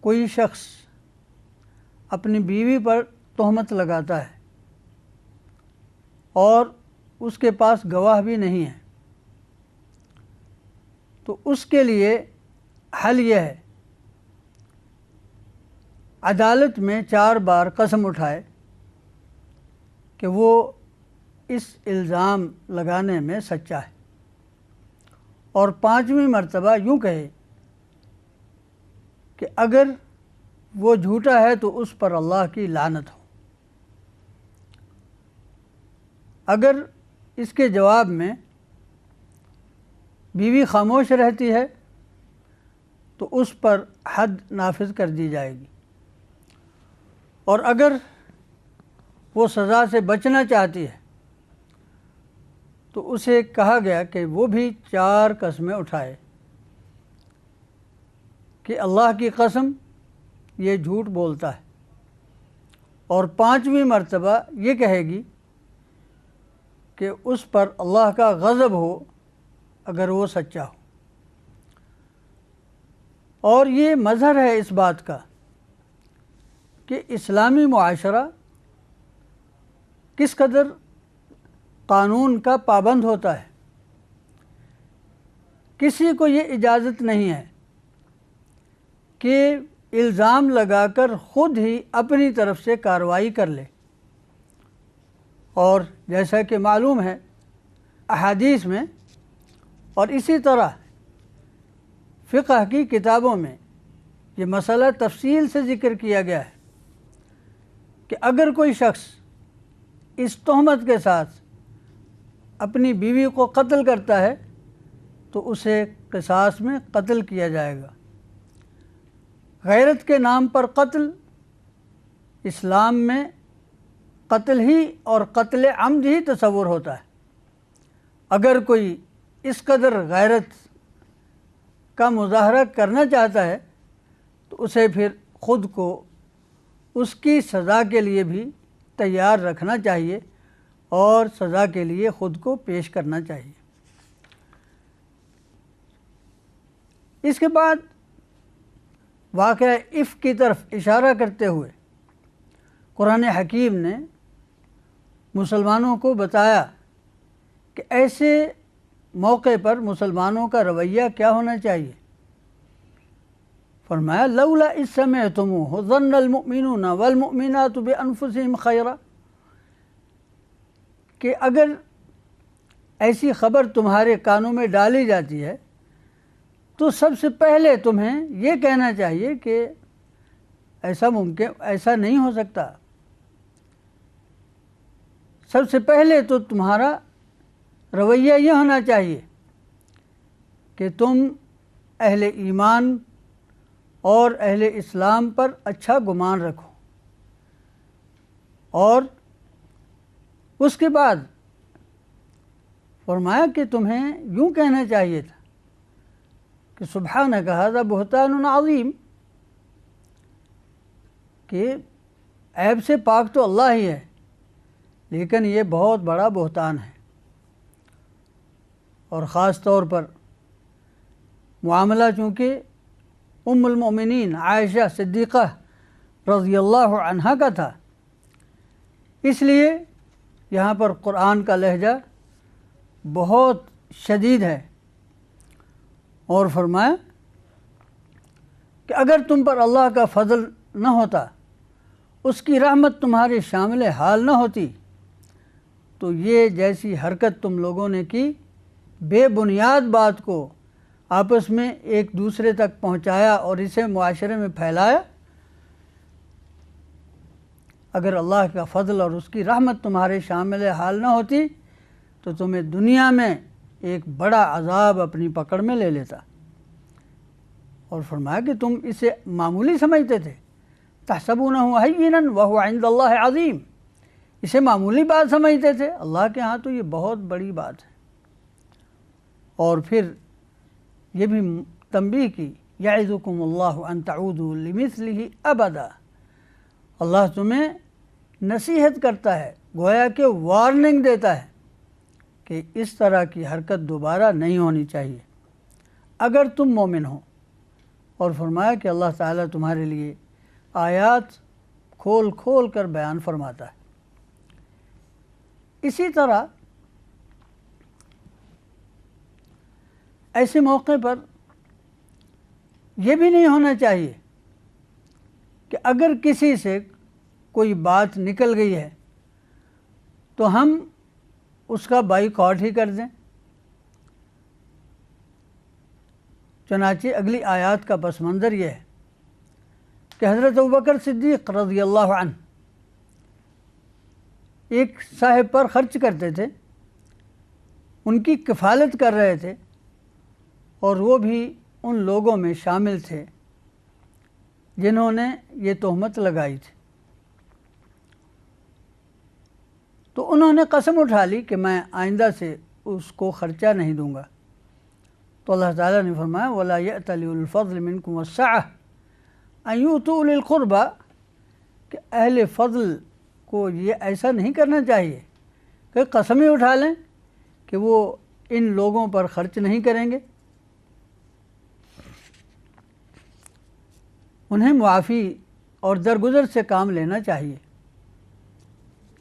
Speaker 1: کوئی شخص اپنی بیوی پر تہمت لگاتا ہے اور اس کے پاس گواہ بھی نہیں ہے، تو اس کے لیے حل یہ ہے عدالت میں 4 بار قسم اٹھائے کہ وہ اس الزام لگانے میں سچا ہے، اور 5ویں مرتبہ یوں کہے کہ اگر وہ جھوٹا ہے تو اس پر اللہ کی لعنت ہو۔ اگر اس کے جواب میں بیوی خاموش رہتی ہے تو اس پر حد نافذ کر دی جائے گی، اور اگر وہ سزا سے بچنا چاہتی ہے تو اسے کہا گیا کہ وہ بھی 4 قسمیں اٹھائے کہ اللہ کی قسم یہ جھوٹ بولتا ہے، اور 5ویں مرتبہ یہ کہے گی کہ اس پر اللہ کا غضب ہو اگر وہ سچا ہو۔ اور یہ مظہر ہے اس بات کا کہ اسلامی معاشرہ کس قدر قانون کا پابند ہوتا ہے۔ کسی کو یہ اجازت نہیں ہے کہ الزام لگا کر خود ہی اپنی طرف سے کارروائی کر لے، اور جیسا کہ معلوم ہے احادیث میں اور اسی طرح فقہ کی کتابوں میں یہ مسئلہ تفصیل سے ذکر کیا گیا ہے کہ اگر کوئی شخص اس تہمت کے ساتھ اپنی بیوی کو قتل کرتا ہے تو اسے قصاص میں قتل کیا جائے گا۔ غیرت کے نام پر قتل اسلام میں قتل ہی اور قتل عمد ہی تصور ہوتا ہے۔ اگر کوئی اس قدر غیرت کا مظاہرہ کرنا چاہتا ہے تو اسے پھر خود کو اس کی سزا کے لیے بھی تیار رکھنا چاہیے اور سزا کے لیے خود کو پیش کرنا چاہیے۔ اس کے بعد واقعہ عفق کی طرف اشارہ کرتے ہوئے قرآن حکیم نے مسلمانوں کو بتایا کہ ایسے موقع پر مسلمانوں کا رویہ کیا ہونا چاہیے۔ فرمایا لولا اذ سمعتموہ ظن المؤمنون والمؤمنات بانفسہم خیرا، کہ اگر ایسی خبر تمہارے کانوں میں ڈالی جاتی ہے تو سب سے پہلے تمہیں یہ کہنا چاہیے کہ ایسا نہیں ہو سکتا۔ سب سے پہلے تو تمہارا رویہ یہ ہونا چاہیے کہ تم اہل ایمان اور اہل اسلام پر اچھا گمان رکھو، اور اس کے بعد فرمایا کہ تمہیں یوں کہنا چاہیے تھا کہ سبحانک ھذا بہتان عظیم، کہ عیب سے پاک تو اللہ ہی ہے، لیکن یہ بہت بڑا بہتان ہے۔ اور خاص طور پر معاملہ چونکہ ام المؤمنین عائشہ صدیقہ رضی اللہ عنہا کا تھا، اس لیے یہاں پر قرآن کا لہجہ بہت شدید ہے، اور فرمایا کہ اگر تم پر اللہ کا فضل نہ ہوتا، اس کی رحمت تمہارے شامل حال نہ ہوتی، تو یہ جیسی حرکت تم لوگوں نے کی، بے بنیاد بات کو آپس میں ایک دوسرے تک پہنچایا اور اسے معاشرے میں پھیلایا، اگر اللہ کا فضل اور اس کی رحمت تمہارے شامل حال نہ ہوتی تو تمہیں دنیا میں ایک بڑا عذاب اپنی پکڑ میں لے لیتا۔ اور فرمایا کہ تم اسے معمولی سمجھتے تھے، تحسبونہ ہینا وہو عند اللہ عظیم، اسے معمولی بات سمجھتے تھے، اللہ کے ہاں تو یہ بہت بڑی بات ہے۔ اور پھر یہ بھی تنبیہ کی، یعظکم اللہ ان تعودوا لمثلہ ابدا، اللہ تمہیں نصیحت کرتا ہے، گویا کہ وارننگ دیتا ہے کہ اس طرح کی حرکت دوبارہ نہیں ہونی چاہیے اگر تم مومن ہو۔ اور فرمایا کہ اللہ تعالیٰ تمہارے لیے آیات کھول کھول کر بیان فرماتا ہے۔ اسی طرح ایسے موقع پر یہ بھی نہیں ہونا چاہیے کہ اگر کسی سے کوئی بات نکل گئی ہے تو ہم اس کا بائیکاٹ ہی کر دیں۔ چنانچہ اگلی آیات کا پس منظر یہ ہے کہ حضرت ابوبکر صدیق رضی اللہ عنہ ایک صاحب پر خرچ کرتے تھے، ان کی کفالت کر رہے تھے، اور وہ بھی ان لوگوں میں شامل تھے جنہوں نے یہ تہمت لگائی تھی۔ تو انہوں نے قسم اٹھا لی کہ میں آئندہ سے اس کو خرچہ نہیں دوں گا۔ تو اللہ تعالیٰ نے فرمایا وَلَا يَأْتَ لِأُولِي الْفَضْلِ مِنْكُمْ وَالسَّعَةِ أَنْ يُؤْتُوا أُولِي الْقُرْبَى، کہ اہل فضل کو یہ ایسا نہیں کرنا چاہیے کہ قسم ہی اٹھا لیں کہ وہ ان لوگوں پر خرچ نہیں کریں گے، انہیں معافی اور درگزر سے کام لینا چاہیے۔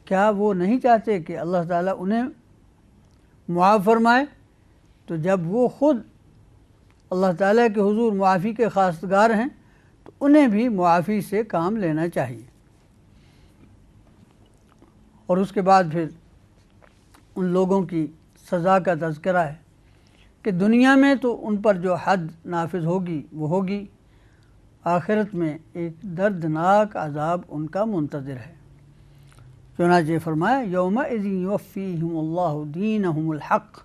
Speaker 1: کیا وہ نہیں چاہتے کہ اللہ تعالیٰ انہیں معاف فرمائے؟ تو جب وہ خود اللہ تعالیٰ کے حضور معافی کے خواستگار ہیں تو انہیں بھی معافی سے کام لینا چاہیے۔ اور اس کے بعد پھر ان لوگوں کی سزا کا تذکرہ ہے کہ دنیا میں تو ان پر جو حد نافذ ہوگی وہ ہوگی، آخرت میں ایک دردناک عذاب ان کا منتظر ہے۔ چنانچہ فرمایا یومئذ یوفیہم اللہ دینہم الحق،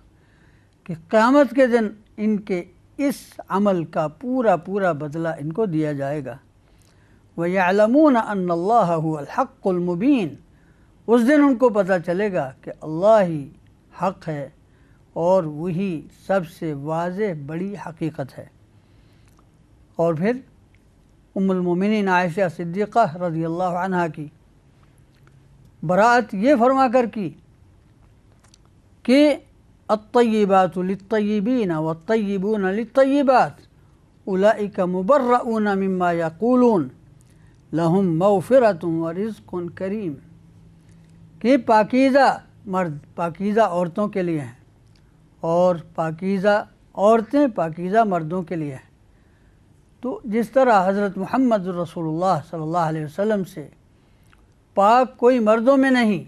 Speaker 1: کہ قیامت کے دن ان کے اس عمل کا پورا پورا بدلہ ان کو دیا جائے گا۔ وَيَعْلَمُونَ أَنَّ اللَّهَ هُوَ الْحَقُّ الْمُبِينُ، اس دن ان کو پتہ چلے گا کہ اللہ ہی حق ہے اور وہی سب سے واضح بڑی حقیقت ہے۔ اور پھر ام المومنین عائشہ صدیقہ رضی اللہ عنہا کی برات یہ فرما کر کی کہ الطیبات للطیبین والطیبون للطیبات اولئک مبرؤون مما یقولون لہم مغفرۃ ورزق کریم، کہ پاکیزہ مرد پاکیزہ عورتوں کے لیے ہیں اور پاکیزہ عورتیں پاکیزہ مردوں کے لیے ہیں۔ تو جس طرح حضرت محمد رسول اللہ صلی اللہ علیہ وسلم سے پاک کوئی مردوں میں نہیں،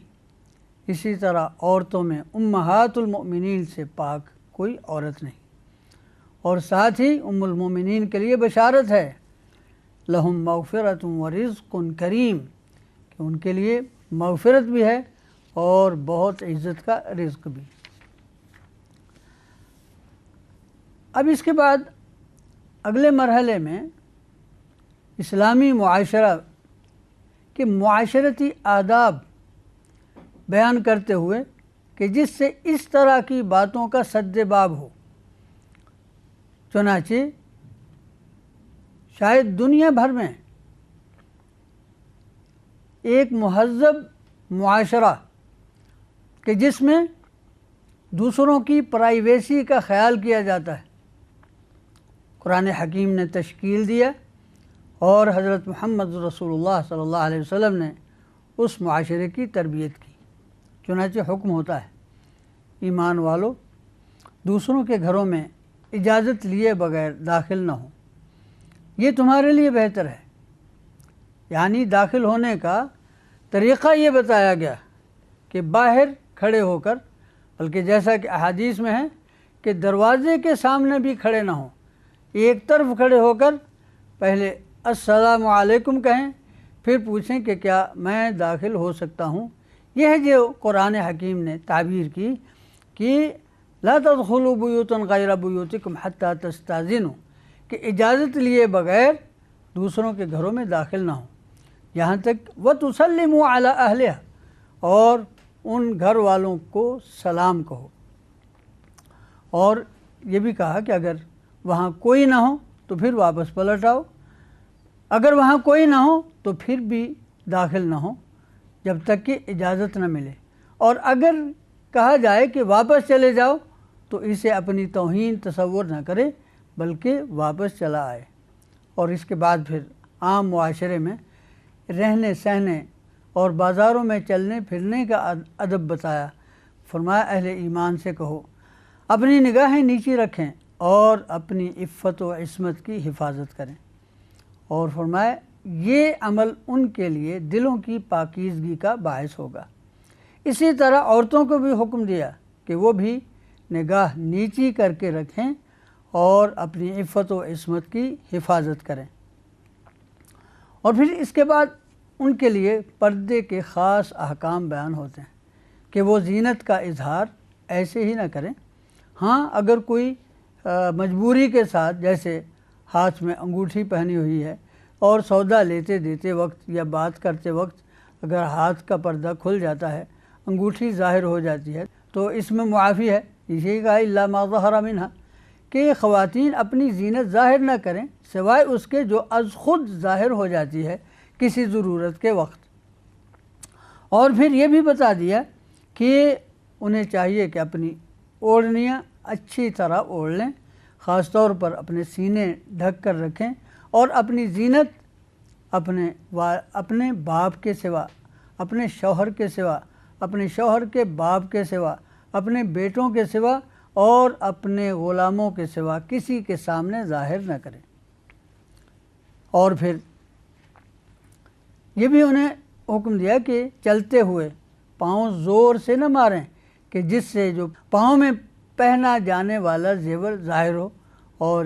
Speaker 1: اسی طرح عورتوں میں امہات المؤمنین سے پاک کوئی عورت نہیں۔ اور ساتھ ہی ام المؤمنین کے لیے بشارت ہے لہم مغفرۃ ورزق کریم، کہ ان کے لیے مغفرت بھی ہے اور بہت عزت کا رزق بھی۔ اب اس کے بعد اگلے مرحلے میں اسلامی معاشرہ کے معاشرتی آداب بیان کرتے ہوئے کہ جس سے اس طرح کی باتوں کا سد باب ہو۔ چنانچہ شاید دنیا بھر میں ایک مہذب معاشرہ کہ جس میں دوسروں کی پرائیویسی کا خیال کیا جاتا ہے، قرآن حکیم نے تشکیل دیا اور حضرت محمد رسول اللہ صلی اللہ علیہ وسلم نے اس معاشرے کی تربیت کی۔ چنانچہ حکم ہوتا ہے ایمان والو دوسروں کے گھروں میں اجازت لیے بغیر داخل نہ ہو، یہ تمہارے لیے بہتر ہے۔ یعنی داخل ہونے کا طریقہ یہ بتایا گیا کہ باہر کھڑے ہو کر، بلکہ جیسا کہ احادیث میں ہے کہ دروازے کے سامنے بھی کھڑے نہ ہوں، ایک طرف کھڑے ہو کر پہلے السلام علیکم کہیں، پھر پوچھیں کہ کیا میں داخل ہو سکتا ہوں۔ یہ ہے جو قرآن حکیم نے تعبیر کی کہ لا تدخلوا بیوتا غیر بیوتکم حتی تستأذنوا، کہ اجازت لیے بغیر دوسروں کے گھروں میں داخل نہ ہوں، یہاں تک وتسلموا علی اہلہا، اور ان گھر والوں کو سلام کہو۔ اور یہ بھی کہا کہ اگر وہاں کوئی نہ ہو تو پھر واپس پلٹ آؤ، اگر وہاں کوئی نہ ہو تو پھر بھی داخل نہ ہو جب تک کہ اجازت نہ ملے، اور اگر کہا جائے کہ واپس چلے جاؤ تو اسے اپنی توہین تصور نہ کرے بلکہ واپس چلا آئے۔ اور اس کے بعد پھر عام معاشرے میں رہنے سہنے اور بازاروں میں چلنے پھرنے کا ادب بتایا۔ فرمایا اہل ایمان سے کہو اپنی نگاہیں نیچی رکھیں اور اپنی عفت و عصمت کی حفاظت کریں، اور فرمایا یہ عمل ان کے لیے دلوں کی پاکیزگی کا باعث ہوگا۔ اسی طرح عورتوں کو بھی حکم دیا کہ وہ بھی نگاہ نیچی کر کے رکھیں اور اپنی عفت و عصمت کی حفاظت کریں۔ اور پھر اس کے بعد ان کے لیے پردے کے خاص احکام بیان ہوتے ہیں کہ وہ زینت کا اظہار ایسے ہی نہ کریں۔ ہاں اگر کوئی مجبوری کے ساتھ، جیسے ہاتھ میں انگوٹھی پہنی ہوئی ہے اور سودا لیتے دیتے وقت یا بات کرتے وقت اگر ہاتھ کا پردہ کھل جاتا ہے، انگوٹھی ظاہر ہو جاتی ہے، تو اس میں معافی ہے۔ اسی کہا الا ما ظہر منہا، کہ خواتین اپنی زینت ظاہر نہ کریں سوائے اس کے جو از خود ظاہر ہو جاتی ہے کسی ضرورت کے وقت۔ اور پھر یہ بھی بتا دیا کہ انہیں چاہیے کہ اپنی اوڑھنیاں اچھی طرح اوڑھ لیں، خاص طور پر اپنے سینے ڈھک کر رکھیں، اور اپنی زینت اپنے باپ کے سوا، اپنے شوہر کے سوا، اپنے شوہر کے باپ کے سوا، اپنے بیٹوں کے سوا اور اپنے غلاموں کے سوا کسی کے سامنے ظاہر نہ کریں۔ اور پھر یہ بھی انہیں حکم دیا کہ چلتے ہوئے پاؤں زور سے نہ ماریں کہ جس سے جو پاؤں میں پہنا جانے والا زیور ظاہر ہو اور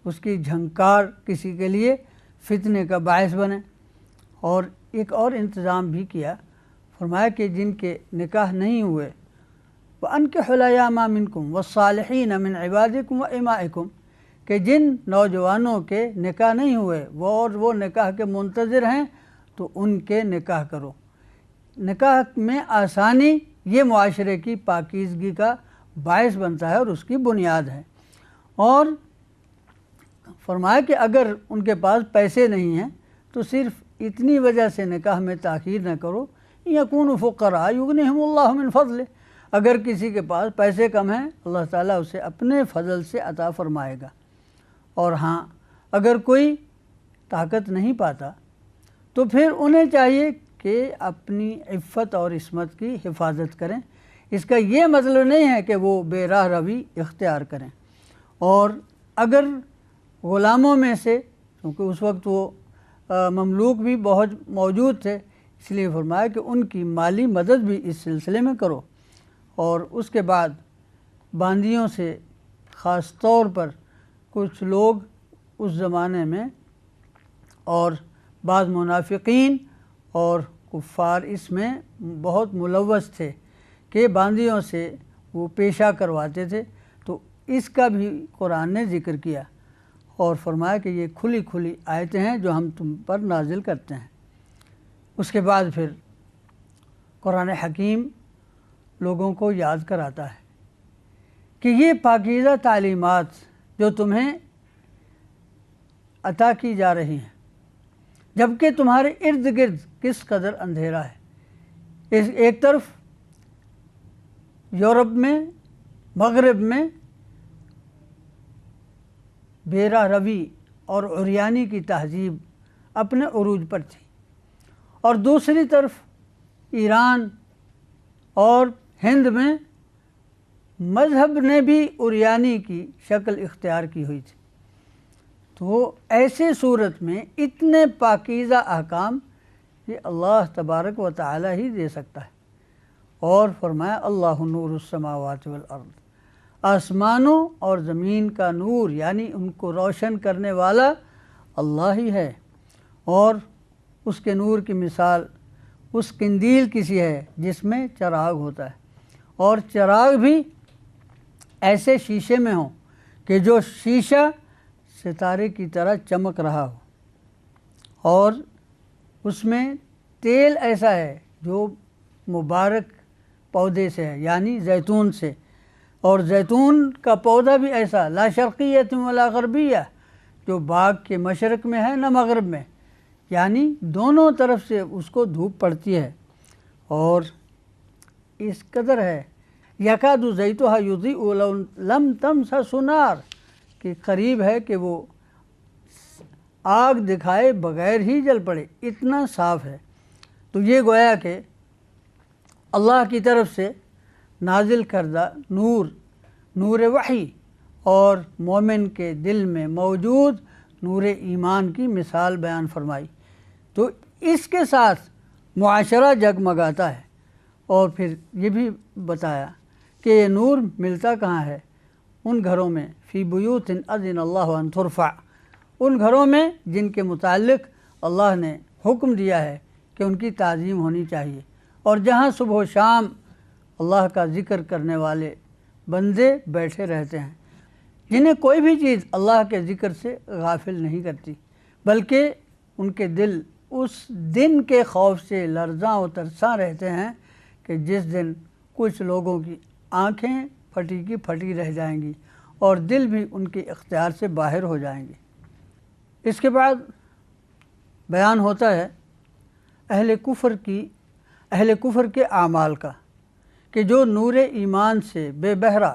Speaker 1: اس کی جھنکار کسی کے لیے فتنے کا باعث بنے۔ اور ایک اور انتظام بھی کیا، فرمایا کہ جن کے نکاح نہیں ہوئے وَأَنكِحُوا الْأَيَامَ مِنكُمْ وَالصَّالِحِينَ مِنْ عِبَادِكُمْ وَإِمَائِكُمْ، کہ جن نوجوانوں کے نکاح نہیں ہوئے وہ نکاح کے منتظر ہیں تو ان کے نکاح کرو۔ نکاح میں آسانی یہ معاشرے کی پاکیزگی کا باعث بنتا ہے اور اس کی بنیاد ہے۔ اور فرمایا کہ اگر ان کے پاس پیسے نہیں ہیں تو صرف اتنی وجہ سے نکاح میں تاخیر نہ کرو، یکونوا فقراء یغنیہم اللہ من فضلہ، اگر کسی کے پاس پیسے کم ہیں اللہ تعالیٰ اسے اپنے فضل سے عطا فرمائے گا۔ اور ہاں اگر کوئی طاقت نہیں پاتا تو پھر انہیں چاہیے کہ اپنی عفت اور عصمت کی حفاظت کریں۔ اس کا یہ مطلب نہیں ہے کہ وہ بے راہ روی اختیار کریں۔ اور اگر غلاموں میں سے، کیونکہ اس وقت وہ مملوک بھی بہت موجود تھے، اس لیے فرمایا کہ ان کی مالی مدد بھی اس سلسلے میں کرو۔ اور اس کے بعد باندیوں سے خاص طور پر کچھ لوگ اس زمانے میں اور بعض منافقین اور کفار اس میں بہت ملوث تھے کہ باندیوں سے وہ پیشہ کرواتے تھے، تو اس کا بھی قرآن نے ذکر کیا اور فرمایا کہ یہ کھلی کھلی آیتیں ہیں جو ہم تم پر نازل کرتے ہیں۔ اس کے بعد پھر قرآن حکیم لوگوں کو یاد کراتا ہے کہ یہ پاکیزہ تعلیمات جو تمہیں عطا کی جا رہی ہیں جبکہ تمہارے ارد گرد کس قدر اندھیرا ہے۔ ایک طرف یورپ میں، مغرب میں بیرا روی اور عریانی کی تہذیب اپنے عروج پر تھی، اور دوسری طرف ایران اور ہند میں مذہب نے بھی عریانی کی شکل اختیار کی ہوئی تھی۔ تو ایسے صورت میں اتنے پاکیزہ احکام یہ اللہ تبارک و تعالی ہی دے سکتا ہے، اور فرمایا اللہ نور السماوات والارض، آسمانوں اور زمین کا نور یعنی ان کو روشن کرنے والا اللہ ہی ہے، اور اس کے نور کی مثال اس قندیل کی سی ہے جس میں چراغ ہوتا ہے، اور چراغ بھی ایسے شیشے میں ہوں کہ جو شیشہ ستارے کی طرح چمک رہا ہو، اور اس میں تیل ایسا ہے جو مبارک پودے سے ہے یعنی زیتون سے، اور زیتون کا پودا بھی ایسا لا شرقیۃ ولا غربیہ، جو باغ کے مشرق میں ہے نہ مغرب میں، یعنی دونوں طرف سے اس کو دھوپ پڑتی ہے، اور اس قدر ہے یکاد زیتها یضیء ولو لم تمسس نار، کہ قریب ہے کہ وہ آگ دکھائے بغیر ہی جل پڑے، اتنا صاف ہے۔ تو یہ گویا کہ اللہ کی طرف سے نازل کردہ نور وحی اور مومن کے دل میں موجود نور ایمان کی مثال بیان فرمائی، تو اس کے ساتھ معاشرہ جگمگاتا ہے، اور پھر یہ بھی بتایا کہ یہ نور ملتا کہاں ہے، ان گھروں میں فی بیوت اذن اللہ ان ترفع، ان گھروں میں جن کے متعلق اللہ نے حکم دیا ہے کہ ان کی تعظیم ہونی چاہیے، اور جہاں صبح و شام اللہ کا ذکر کرنے والے بندے بیٹھے رہتے ہیں، جنہیں کوئی بھی چیز اللہ کے ذکر سے غافل نہیں کرتی، بلکہ ان کے دل اس دن کے خوف سے لرزاں و ترساں رہتے ہیں کہ جس دن کچھ لوگوں کی آنکھیں پھٹی کی پھٹی رہ جائیں گی اور دل بھی ان کے اختیار سے باہر ہو جائیں گے۔ اس کے بعد بیان ہوتا ہے اہل کفر کے اعمال کا، کہ جو نور ایمان سے بے بہرہ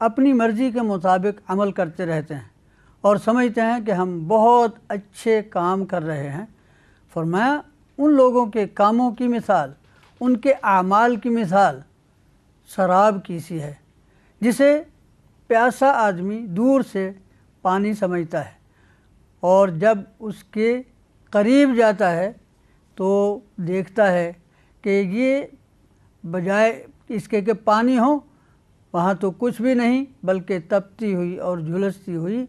Speaker 1: اپنی مرضی کے مطابق عمل کرتے رہتے ہیں اور سمجھتے ہیں کہ ہم بہت اچھے کام کر رہے ہیں۔ فرمایا ان لوگوں کے کاموں کی مثال، ان کے اعمال کی مثال سراب کی سی ہے، جسے پیاسا آدمی دور سے پانی سمجھتا ہے، اور جب اس کے قریب جاتا ہے تو دیکھتا ہے کہ یہ بجائے اس کے کہ پانی ہو، وہاں تو کچھ بھی نہیں بلکہ تپتی ہوئی اور جھلستی ہوئی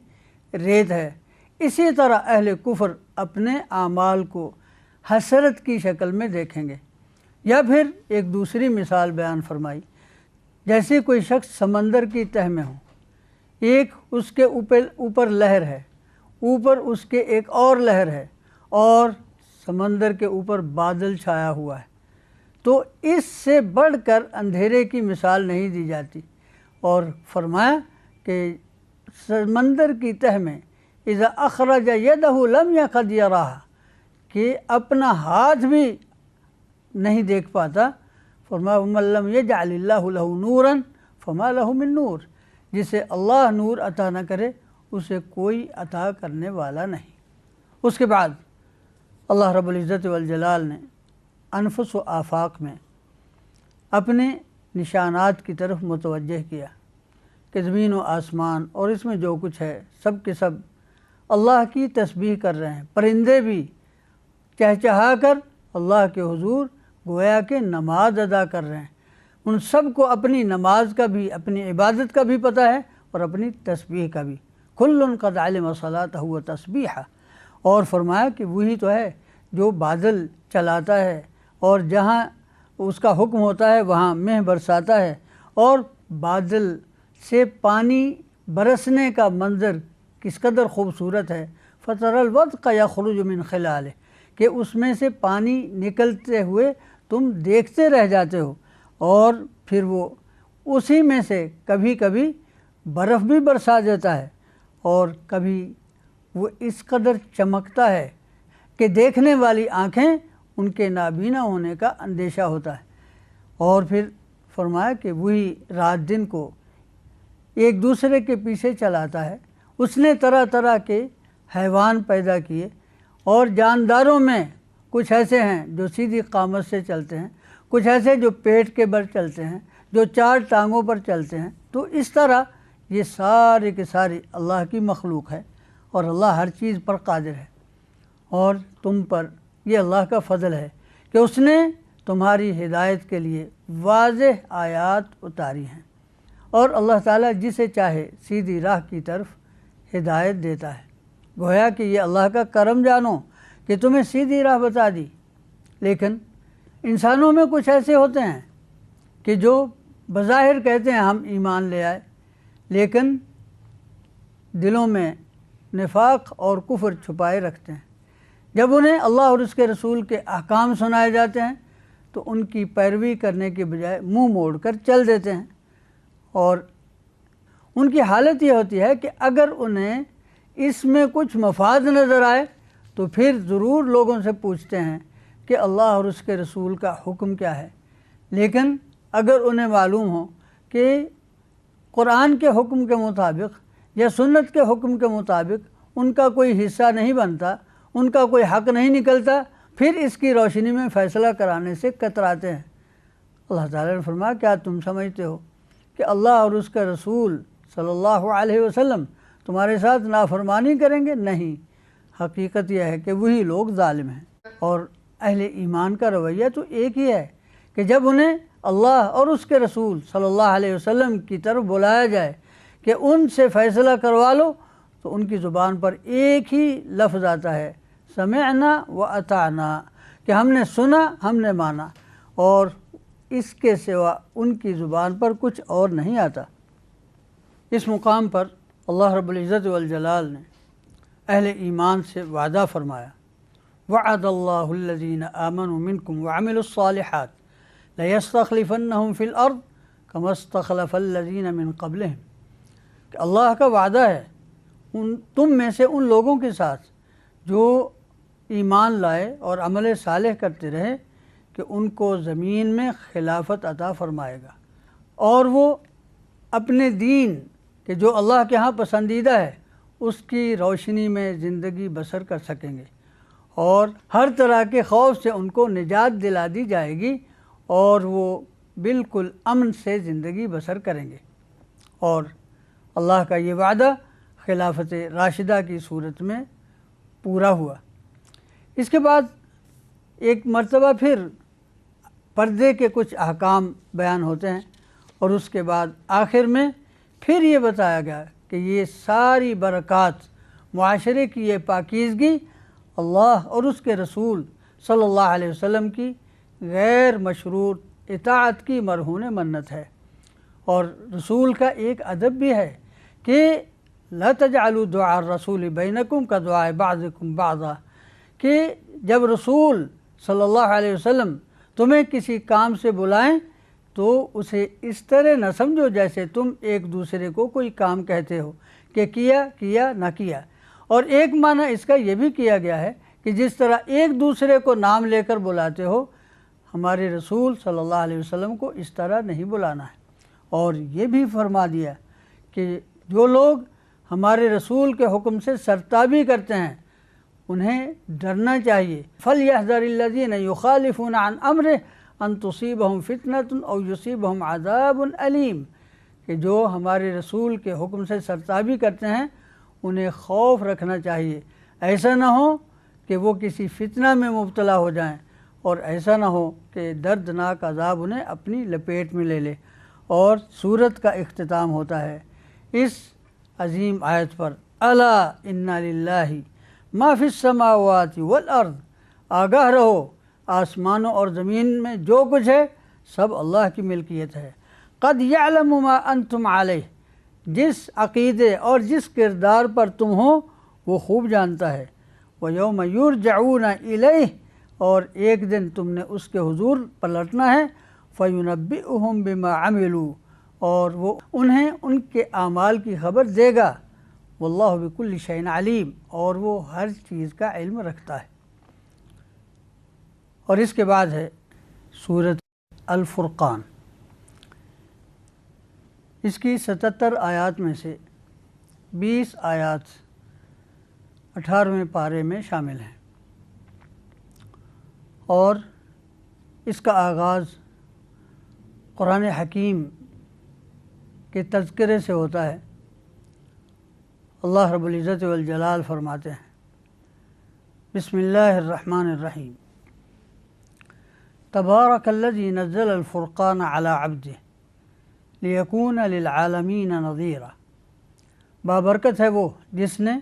Speaker 1: ریت ہے۔ اسی طرح اہل کفر اپنے اعمال کو حسرت کی شکل میں دیکھیں گے۔ یا پھر ایک دوسری مثال بیان فرمائی، جیسے کوئی شخص سمندر کی تہہ میں ہو، ایک اس کے اوپر لہر ہے، اوپر اس کے ایک اور لہر ہے، اور سمندر کے اوپر بادل چھایا ہوا ہے، تو اس سے بڑھ کر اندھیرے کی مثال نہیں دی جاتی، اور فرمایا کہ سمندر کی تہہ میں اذا اخرج یدہ لم یکد یراہا، کہ اپنا ہاتھ بھی نہیں دیکھ پاتا۔ فرمایا ومن لم یجعل اللہ لہ نورا فما لہ من نور، جسے اللہ نور عطا نہ کرے اسے کوئی عطا کرنے والا نہیں۔ اس کے بعد اللہ رب العزت والجلال نے انفس و آفاق میں اپنے نشانات کی طرف متوجہ کیا کہ زمین و آسمان اور اس میں جو کچھ ہے سب کے سب اللہ کی تسبیح کر رہے ہیں، پرندے بھی چہچہا کر اللہ کے حضور گویا کہ نماز ادا کر رہے ہیں۔ ان سب کو اپنی نماز کا بھی، اپنی عبادت کا بھی پتہ ہے اور اپنی تسبیح کا بھی۔ کل قد علم صلاتہ و تسبیحہ، اور فرمایا کہ وہی تو ہے جو بادل چلاتا ہے اور جہاں اس کا حکم ہوتا ہے وہاں مہ برساتا ہے، اور بادل سے پانی برسنے کا منظر کس قدر خوبصورت ہے، فَتَرَى الْوَدْقَ يَخْرُجُ مِنْ خِلَالِهِ، کہ اس میں سے پانی نکلتے ہوئے تم دیکھتے رہ جاتے ہو، اور پھر وہ اسی میں سے کبھی کبھی برف بھی برسا دیتا ہے، اور کبھی وہ اس قدر چمکتا ہے کہ دیکھنے والی آنکھیں ان کے نابینا ہونے کا اندیشہ ہوتا ہے۔ اور پھر فرمایا کہ وہی رات دن کو ایک دوسرے کے پیچھے چلاتا ہے، اس نے طرح طرح کے حیوان پیدا کیے، اور جانداروں میں کچھ ایسے ہیں جو سیدھی قامت سے چلتے ہیں، کچھ ایسے جو پیٹ کے بل چلتے ہیں، جو 4 ٹانگوں پر چلتے ہیں۔ تو اس طرح یہ سارے کے ساری اللہ کی مخلوق ہے، اور اللہ ہر چیز پر قادر ہے، اور تم پر یہ اللہ کا فضل ہے کہ اس نے تمہاری ہدایت کے لیے واضح آیات اتاری ہیں، اور اللہ تعالیٰ جسے چاہے سیدھی راہ کی طرف ہدایت دیتا ہے۔ گویا کہ یہ اللہ کا کرم جانو کہ تمہیں سیدھی راہ بتا دی۔ لیکن انسانوں میں کچھ ایسے ہوتے ہیں کہ جو بظاہر کہتے ہیں ہم ایمان لے آئے، لیکن دلوں میں نفاق اور کفر چھپائے رکھتے ہیں۔ جب انہیں اللہ اور اس کے رسول کے احکام سنائے جاتے ہیں تو ان کی پیروی کرنے کے بجائے منہ موڑ کر چل دیتے ہیں، اور ان کی حالت یہ ہوتی ہے کہ اگر انہیں اس میں کچھ مفاد نظر آئے تو پھر ضرور لوگوں سے پوچھتے ہیں کہ اللہ اور اس کے رسول کا حکم کیا ہے۔ لیکن اگر انہیں معلوم ہو کہ قرآن کے حکم کے مطابق یا سنت کے حکم کے مطابق ان کا کوئی حصہ نہیں بنتا، ان کا کوئی حق نہیں نکلتا، پھر اس کی روشنی میں فیصلہ کرانے سے کتراتے ہیں۔ اللہ تعالیٰ نے فرمایا کیا تم سمجھتے ہو کہ اللہ اور اس کا رسول صلی اللہ علیہ وسلم تمہارے ساتھ نافرمانی کریں گے؟ نہیں، حقیقت یہ ہے کہ وہی لوگ ظالم ہیں۔ اور اہل ایمان کا رویہ تو ایک ہی ہے کہ جب انہیں اللہ اور اس کے رسول صلی اللہ علیہ وسلم کی طرف بلایا جائے کہ ان سے فیصلہ کروا لو، تو ان کی زبان پر ایک ہی لفظ آتا ہے، سمعنا و اطعنا، کہ ہم نے سنا، ہم نے مانا، اور اس کے سوا ان کی زبان پر کچھ اور نہیں آتا۔ اس مقام پر اللہ رب العزت والجلال نے اہل ایمان سے وعدہ فرمایا، وعد اللہ الذین آمنوا منکم وعملوا الصالحات لیستخلفنہم فی الارض کما استخلف الذین من قبلہم، کہ اللہ کا وعدہ ہے تم میں سے ان لوگوں کے ساتھ جو ایمان لائے اور عمل صالح کرتے رہے کہ ان کو زمین میں خلافت عطا فرمائے گا، اور وہ اپنے دین کہ جو اللہ کے ہاں پسندیدہ ہے اس کی روشنی میں زندگی بسر کر سکیں گے، اور ہر طرح کے خوف سے ان کو نجات دلا دی جائے گی، اور وہ بالکل امن سے زندگی بسر کریں گے۔ اور اللہ کا یہ وعدہ خلافت راشدہ کی صورت میں پورا ہوا۔ اس کے بعد ایک مرتبہ پھر پردے کے کچھ احکام بیان ہوتے ہیں، اور اس کے بعد آخر میں پھر یہ بتایا گیا کہ یہ ساری برکات، معاشرے کی یہ پاکیزگی اللہ اور اس کے رسول صلی اللہ علیہ وسلم کی غیر مشروط اطاعت کی مرہون منت ہے۔ اور رسول کا ایک ادب بھی ہے کہ لا تجعلوا دعاء الرسول بینکم کدعاء بعضکم بعضا، کہ جب رسول صلی اللہ علیہ وسلم تمہیں کسی کام سے بلائیں تو اسے اس طرح نہ سمجھو جیسے تم ایک دوسرے کو کوئی کام کہتے ہو کہ کیا نہ کیا۔ اور ایک معنی اس کا یہ بھی کیا گیا ہے کہ جس طرح ایک دوسرے کو نام لے کر بلاتے ہو، ہمارے رسول صلی اللہ علیہ وسلم کو اس طرح نہیں بلانا ہے۔ اور یہ بھی فرما دیا کہ جو لوگ ہمارے رسول کے حکم سے سرتابی کرتے ہیں انہیں ڈرنا چاہیے، فَلْيَحْذَرِ الَّذِينَ يُخَالِفُونَ عَنْ أَمْرِهِ أَن تُصِيبَهُمْ فِتْنَةٌ أَوْ يُصِيبَهُمْ عَذَابٌ أَلِيمٌ، کہ جو ہمارے رسول کے حکم سے سرتابی کرتے ہیں انہیں خوف رکھنا چاہیے، ایسا نہ ہو کہ وہ کسی فتنہ میں مبتلا ہو جائیں، اور ایسا نہ ہو کہ دردناک عذاب انہیں اپنی لپیٹ میں لے لے۔ اور سورت کا اختتام ہوتا ہے اس عظیم آیت پر، الا ان للہ ما فی السماوات والارض، آگاہ رہو آسمانوں اور زمین میں جو کچھ ہے سب اللہ کی ملکیت ہے۔ قد یعلم ما انتم علیہ، جس عقیدے اور جس کردار پر تم ہو وہ خوب جانتا ہے۔ وَيَوْمَ يُرْجَعُونَ إِلَيْهِ، اور ایک دن تم نے اس کے حضور پلٹنا ہے۔ فَيُنَبِّئُهُم بِمَا عَمِلُوا، اور وہ انہیں ان کے اعمال کی خبر دے گا۔ وَاللَّهُ بِكُلِّ شَيْءٍ عَلِيمٌ، اور وہ ہر چیز کا علم رکھتا ہے۔ اور اس کے بعد ہے سورۃ الفرقان، اس کی 77 آیات میں سے 20 آیات 18ویں پارے میں شامل ہیں، اور اس کا آغاز قرآن حکیم کے تذکرے سے ہوتا ہے۔ اللہ رب العزت والجلال فرماتے ہیں، بسم اللہ الرحمن الرحیم، تبارک الذی نزل الفرقان علی عبدہ لیکون للعالمین نذیرا، بابرکت ہے وہ جس نے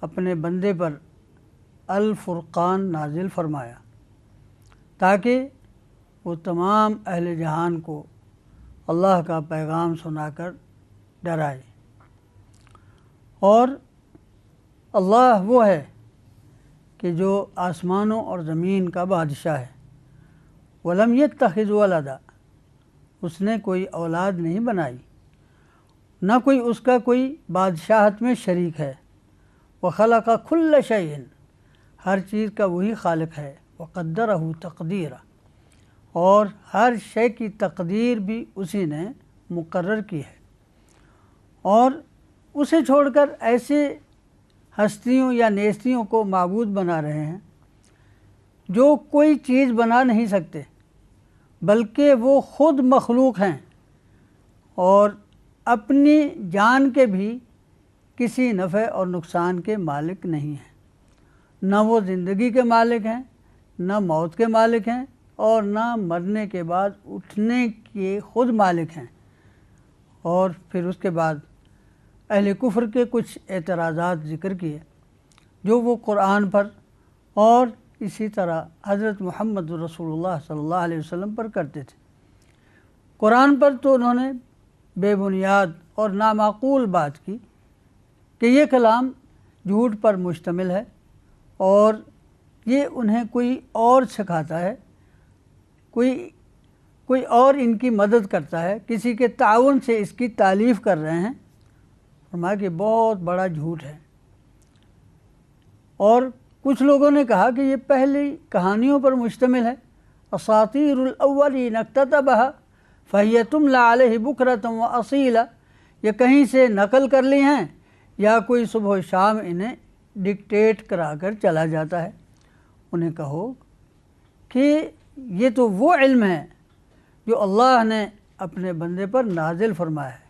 Speaker 1: اپنے بندے پر الفرقان نازل فرمایا تاکہ وہ تمام اہل جہان کو اللہ کا پیغام سنا کر ڈرائے۔ اور اللہ وہ ہے کہ جو آسمانوں اور زمین کا بادشاہ ہے۔ وَلَمْ يَتَّخِذْ وَلَدًا، اس نے کوئی اولاد نہیں بنائی، نہ کوئی اس کا کوئی بادشاہت میں شریک ہے۔ وَخَلَقَ كُلَّ شَيْءٍ، ہر چیز کا وہی خالق ہے۔ وَقَدَّرَهُ تَقْدِيرًا، اور ہر شے کی تقدیر بھی اسی نے مقرر کی ہے۔ اور اسے چھوڑ کر ایسے ہستیوں یا نیستیوں کو معبود بنا رہے ہیں جو کوئی چیز بنا نہیں سکتے، بلکہ وہ خود مخلوق ہیں اور اپنی جان کے بھی کسی نفع اور نقصان کے مالک نہیں ہیں۔ نہ وہ زندگی کے مالک ہیں، نہ موت کے مالک ہیں، اور نہ مرنے کے بعد اٹھنے کے خود مالک ہیں۔ اور پھر اس کے بعد اہل کفر کے کچھ اعتراضات ذکر کیے جو وہ قرآن پر اور اسی طرح حضرت محمد رسول اللہ صلی اللہ علیہ وسلم پر کرتے تھے۔ قرآن پر تو انہوں نے بے بنیاد اور نامعقول بات کی کہ یہ کلام جھوٹ پر مشتمل ہے اور یہ انہیں کوئی اور سکھاتا ہے، کوئی اور ان کی مدد کرتا ہے، کسی کے تعاون سے اس کی تالیف کر رہے ہیں۔ فرمایا کہ بہت بڑا جھوٹ ہے۔ اور کچھ لوگوں نے کہا کہ یہ پہلی کہانیوں پر مشتمل ہے، اساطیر الاولین اکتتبھا فہی تملی علیہ بکرۃ واصیلا، یہ کہیں سے نقل کر لی ہیں یا کوئی صبح و شام انہیں ڈکٹیٹ کرا کر چلا جاتا ہے۔ انہیں کہو کہ یہ تو وہ علم ہے جو اللہ نے اپنے بندے پر نازل فرمایا ہے۔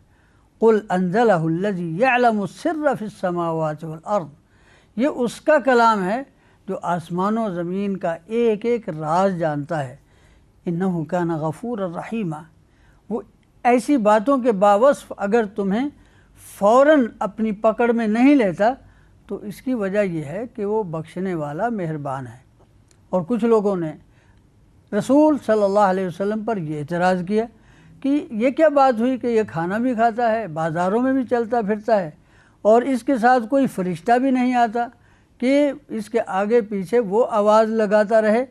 Speaker 1: قل انزلہ الذی یعلم السر فی السماوات والارض، یہ اس کا کلام ہے جو آسمان و زمین کا ایک ایک راز جانتا ہے۔ انہ کان غفورا رحیما، وہ ایسی باتوں کے باوصف اگر تمہیں فوراً اپنی پکڑ میں نہیں لیتا تو اس کی وجہ یہ ہے کہ وہ بخشنے والا مہربان ہے۔ اور کچھ لوگوں نے رسول صلی اللہ علیہ وسلم پر یہ اعتراض کیا کہ یہ کیا بات ہوئی کہ یہ کھانا بھی کھاتا ہے، بازاروں میں بھی چلتا پھرتا ہے، اور اس کے ساتھ کوئی فرشتہ بھی نہیں آتا کہ اس کے آگے پیچھے وہ آواز لگاتا رہے،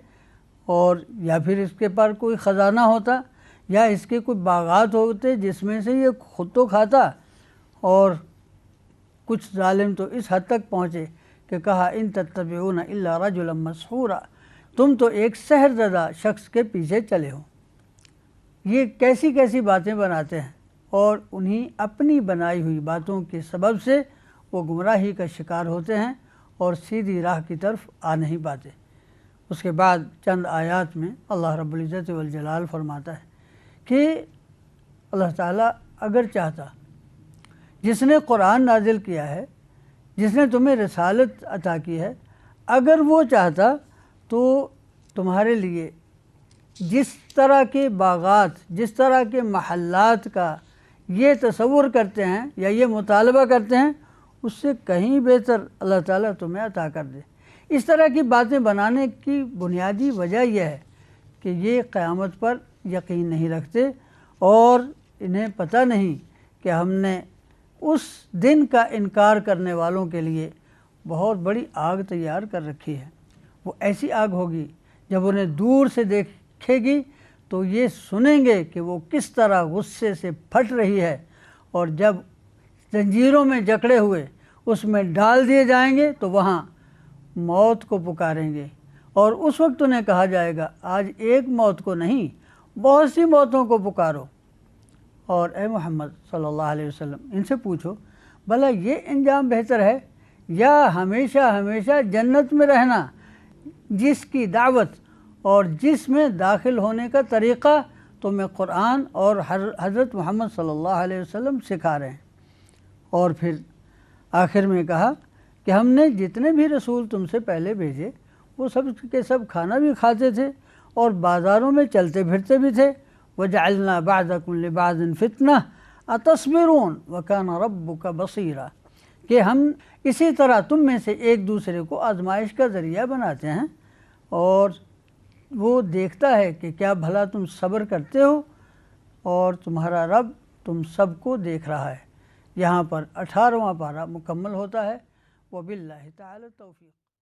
Speaker 1: اور یا پھر اس کے پر کوئی خزانہ ہوتا یا اس کے کوئی باغات ہوتے جس میں سے یہ خود تو کھاتا۔ اور کچھ ظالم تو اس حد تک پہنچے کہ کہا ان تتبعون الا رجلا مسحورا، تم تو ایک سحر زدہ شخص کے پیچھے چلے ہو۔ یہ کیسی کیسی باتیں بناتے ہیں، اور انہی اپنی بنائی ہوئی باتوں کے سبب سے وہ گمراہی کا شکار ہوتے ہیں اور سیدھی راہ کی طرف آ نہیں پاتے۔ اس کے بعد چند آیات میں اللہ رب العزت والجلال فرماتا ہے کہ اللہ تعالیٰ اگر چاہتا، جس نے قرآن نازل کیا ہے، جس نے تمہیں رسالت عطا کی ہے، اگر وہ چاہتا تو تمہارے لیے جس طرح کے باغات، جس طرح کے محلات کا یہ تصور کرتے ہیں یا یہ مطالبہ کرتے ہیں، اس سے کہیں بہتر اللہ تعالیٰ تمہیں عطا کر دے۔ اس طرح کی باتیں بنانے کی بنیادی وجہ یہ ہے کہ یہ قیامت پر یقین نہیں رکھتے اور انہیں پتہ نہیں کہ ہم نے اس دن کا انکار کرنے والوں کے لیے بہت بڑی آگ تیار کر رکھی ہے۔ وہ ایسی آگ ہوگی جب انہیں دور سے دیکھے گی تو یہ سنیں گے کہ وہ کس طرح غصے سے پھٹ رہی ہے، اور جب زنجیروں میں جکڑے ہوئے اس میں ڈال دیے جائیں گے تو وہاں موت کو پکاریں گے، اور اس وقت انہیں کہا جائے گا آج ایک موت کو نہیں بہت سی موتوں کو پکارو۔ اور اے محمد صلی اللہ علیہ وسلم ان سے پوچھو بھلا یہ انجام بہتر ہے یا ہمیشہ ہمیشہ جنت میں رہنا، جس کی دعوت اور جس میں داخل ہونے کا طریقہ تمہیں قرآن اور حضرت محمد صلی اللہ علیہ وسلم سکھا رہے ہیں۔ اور پھر آخر میں کہا کہ ہم نے جتنے بھی رسول تم سے پہلے بھیجے وہ سب کے سب کھانا بھی کھاتے تھے اور بازاروں میں چلتے پھرتے بھی تھے۔ وَجَعَلْنَا بَعْضَكُمْ لِبَعْضٍ فِتْنَةً أَتَصْبِرُونَ وَكَانَ رَبُّكَ بَصِيرًا، کہ ہم اسی طرح تم میں سے ایک دوسرے کو آزمائش کا ذریعہ بناتے ہیں، اور وہ دیکھتا ہے کہ کیا بھلا تم صبر کرتے ہو، اور تمہارا رب تم سب کو دیکھ رہا ہے۔ یہاں پر 18واں پارہ مکمل ہوتا ہے۔ وباللہ تعالی التوفیق۔